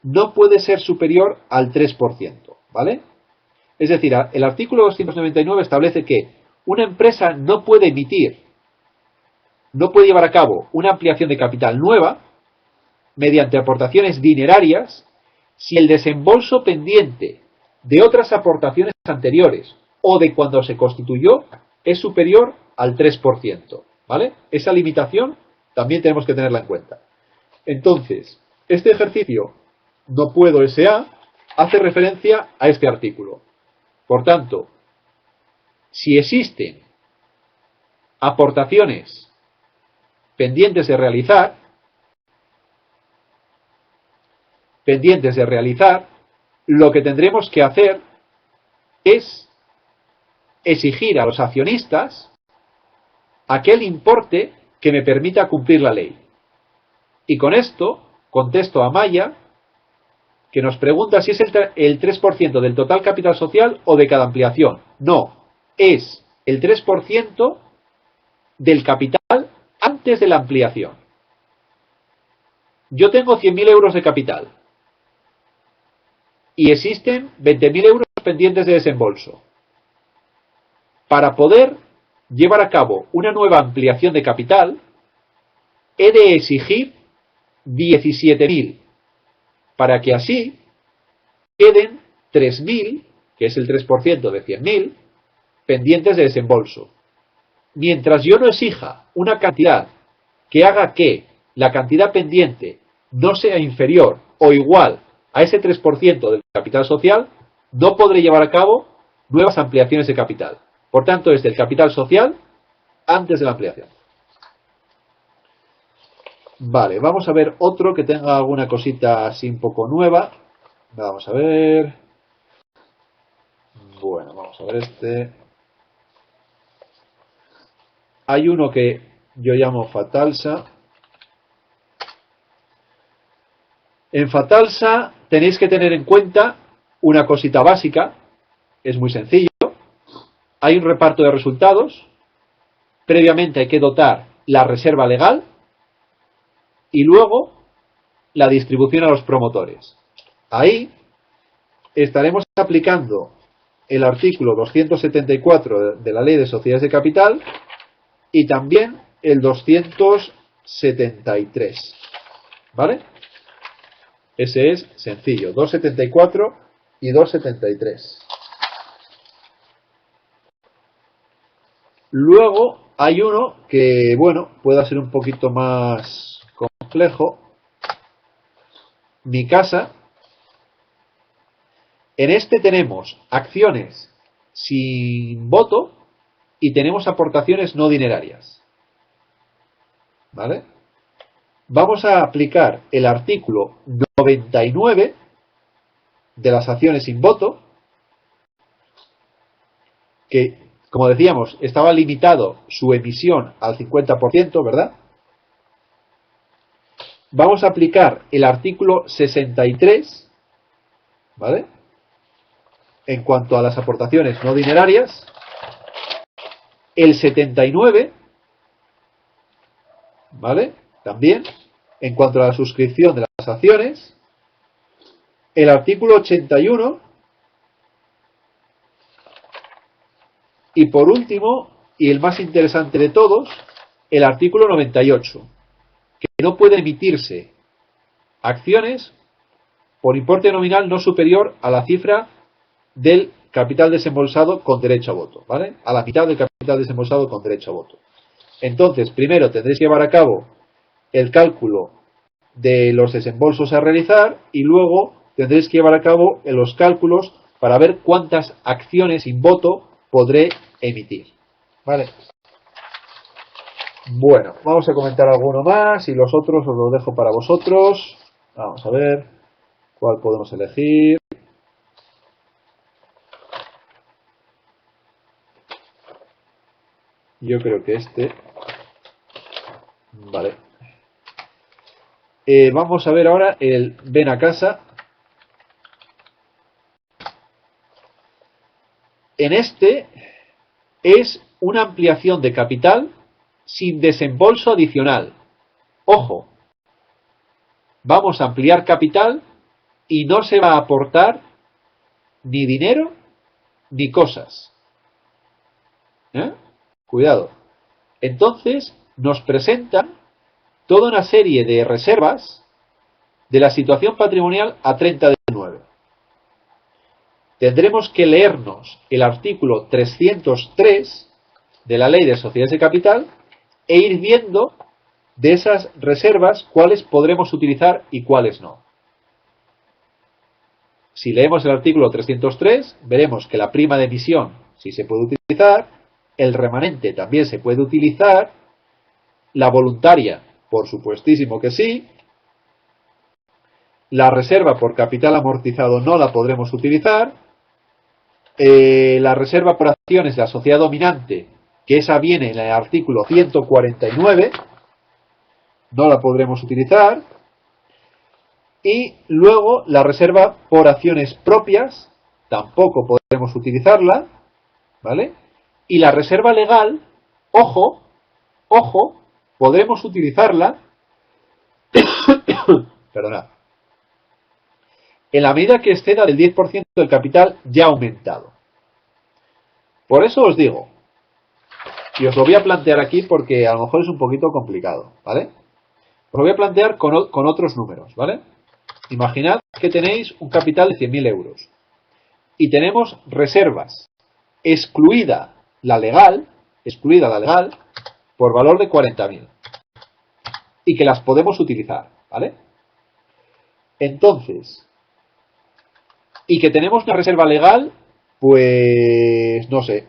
no puede ser superior al 3%, ¿vale? Es decir, el artículo 299 establece que una empresa no puede llevar a cabo una ampliación de capital nueva mediante aportaciones dinerarias si el desembolso pendiente de otras aportaciones anteriores o de cuando se constituyó es superior al 3%, ¿vale? Esa limitación también tenemos que tenerla en cuenta. Entonces, este ejercicio No Puedo S.A. hace referencia a este artículo. Por tanto, si existen aportaciones pendientes de realizar, lo que tendremos que hacer es exigir a los accionistas aquel importe que me permita cumplir la ley. Y con esto contesto a Maya, que nos pregunta si es el 3% del total capital social o de cada ampliación. No, es el 3% del capital antes de la ampliación. Yo tengo 100.000 euros de capital y existen 20.000 euros pendientes de desembolso. Para poder llevar a cabo una nueva ampliación de capital, he de exigir 17.000, para que así queden 3.000, que es el 3% de 100.000, pendientes de desembolso. Mientras yo no exija una cantidad que haga que la cantidad pendiente no sea inferior o igual a ese 3% del capital social, no podré llevar a cabo nuevas ampliaciones de capital. Por tanto, es del capital social antes de la ampliación. Vale, vamos a ver otro que tenga alguna cosita así un poco nueva. Vamos a ver. Bueno, vamos a ver este. hay uno que yo llamo Fatalsa. En Fatalsa tenéis que tener en cuenta una cosita básica, es muy sencillo. Hay un reparto de resultados, previamente hay que dotar la reserva legal y luego la distribución a los promotores. Ahí estaremos aplicando el artículo 274 de la Ley de Sociedades de Capital y también el 273. ¿Vale? Ese es sencillo, 274 y 273. Luego hay uno que, bueno, pueda ser un poquito más complejo. Mi casa. En este tenemos acciones sin voto y tenemos aportaciones no dinerarias. ¿Vale? Vamos a aplicar el artículo 99 de las acciones sin voto, que, como decíamos, estaba limitado su emisión al 50%, ¿verdad? Vamos a aplicar el artículo 63, ¿vale? En cuanto a las aportaciones no dinerarias, el 79, ¿vale? También, en cuanto a la suscripción de las acciones, el artículo 81 y por último, y el más interesante de todos, el artículo 98, que no puede emitirse acciones por importe nominal no superior a la cifra del capital desembolsado con derecho a voto, ¿vale? A la mitad del capital desembolsado con derecho a voto. Entonces, primero tendréis que llevar a cabo el cálculo de los desembolsos a realizar y luego tendréis que llevar a cabo los cálculos para ver cuántas acciones sin voto podré emitir. ¿Vale? Bueno, vamos a comentar alguno más y los otros os los dejo para vosotros. Vamos a ver cuál podemos elegir. Yo creo que este. Vale. Vamos a ver ahora el ven a casa. En este es una ampliación de capital sin desembolso adicional. Ojo, vamos a ampliar capital y no se va a aportar ni dinero ni cosas. Cuidado. Entonces nos presentan toda una serie de reservas de la situación patrimonial a 30 de 9. Tendremos que leernos el artículo 303 de la Ley de Sociedades de Capital e ir viendo de esas reservas cuáles podremos utilizar y cuáles no. Si leemos el artículo 303, veremos que la prima de emisión sí se puede utilizar, el remanente también se puede utilizar, la voluntaria, por supuestísimo que sí, la reserva por capital amortizado no la podremos utilizar, la reserva por acciones de la sociedad dominante, que esa viene en el artículo 149, no la podremos utilizar, y luego la reserva por acciones propias tampoco podremos utilizarla, ¿vale? Y la reserva legal, ojo, podremos utilizarla, perdonad, en la medida que exceda del 10% del capital ya aumentado. Por eso os digo, y os lo voy a plantear aquí porque a lo mejor es un poquito complicado, ¿vale? Os lo voy a plantear con otros números, ¿vale? Imaginad que tenéis un capital de 100.000 euros y tenemos reservas, excluida la legal, por valor de 40.000 y que las podemos utilizar, ¿vale? Entonces, y que tenemos una reserva legal, pues no sé,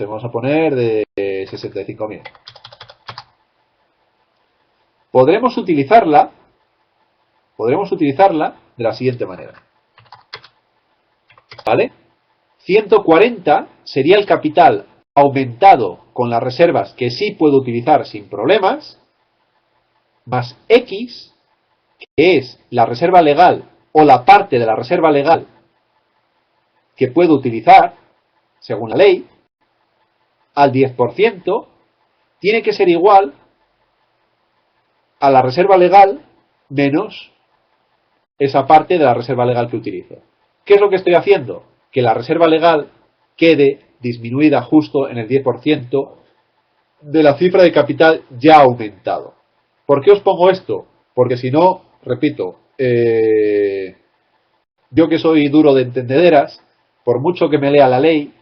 vamos a poner de 65.000. Podremos utilizarla de la siguiente manera, ¿vale? 140 sería el capital aumentado con las reservas que sí puedo utilizar sin problemas, más X, que es la reserva legal o la parte de la reserva legal que puedo utilizar, según la ley, al 10%, tiene que ser igual a la reserva legal menos esa parte de la reserva legal que utilizo. ¿Qué es lo que estoy haciendo? Que la reserva legal quede disminuida justo en el 10% de la cifra de capital ya aumentado. ¿Por qué os pongo esto? Porque si no, repito, yo que soy duro de entendederas, por mucho que me lea la ley,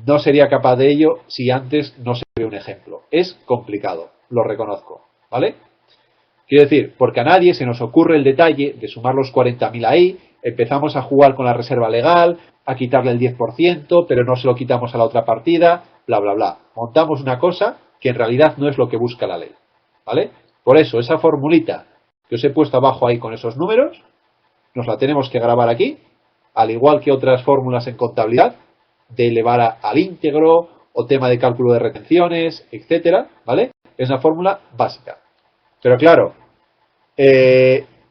no sería capaz de ello si antes no se ve un ejemplo. Es complicado, lo reconozco, ¿vale? Quiero decir, porque a nadie se nos ocurre el detalle de sumar los 40.000 ahí, empezamos a jugar con la reserva legal, a quitarle el 10%, pero no se lo quitamos a la otra partida, bla, bla, bla. Montamos una cosa que en realidad no es lo que busca la ley, ¿vale? Por eso, esa formulita que os he puesto abajo ahí con esos números, nos la tenemos que grabar aquí, al igual que otras fórmulas en contabilidad, de elevar al íntegro, o tema de cálculo de retenciones, etcétera, ¿vale? Es una fórmula básica. Pero claro,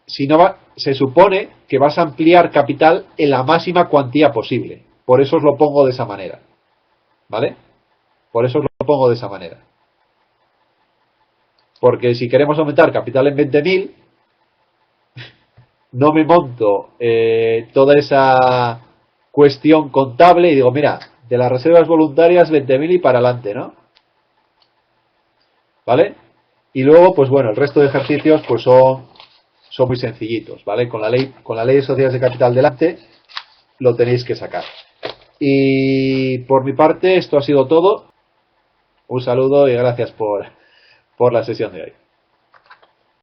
si no se supone que vas a ampliar capital en la máxima cuantía posible. Por eso os lo pongo de esa manera. ¿Vale? Por eso os lo pongo de esa manera. Porque si queremos aumentar capital en 20.000, no me monto toda esa cuestión contable y digo, mira, de las reservas voluntarias 20.000 y para adelante, ¿no? ¿Vale? Y luego, pues bueno, el resto de ejercicios pues son muy sencillitos, ¿vale? Con la ley de sociedades de capital delante lo tenéis que sacar. Y por mi parte esto ha sido todo. Un saludo y gracias por la sesión de hoy.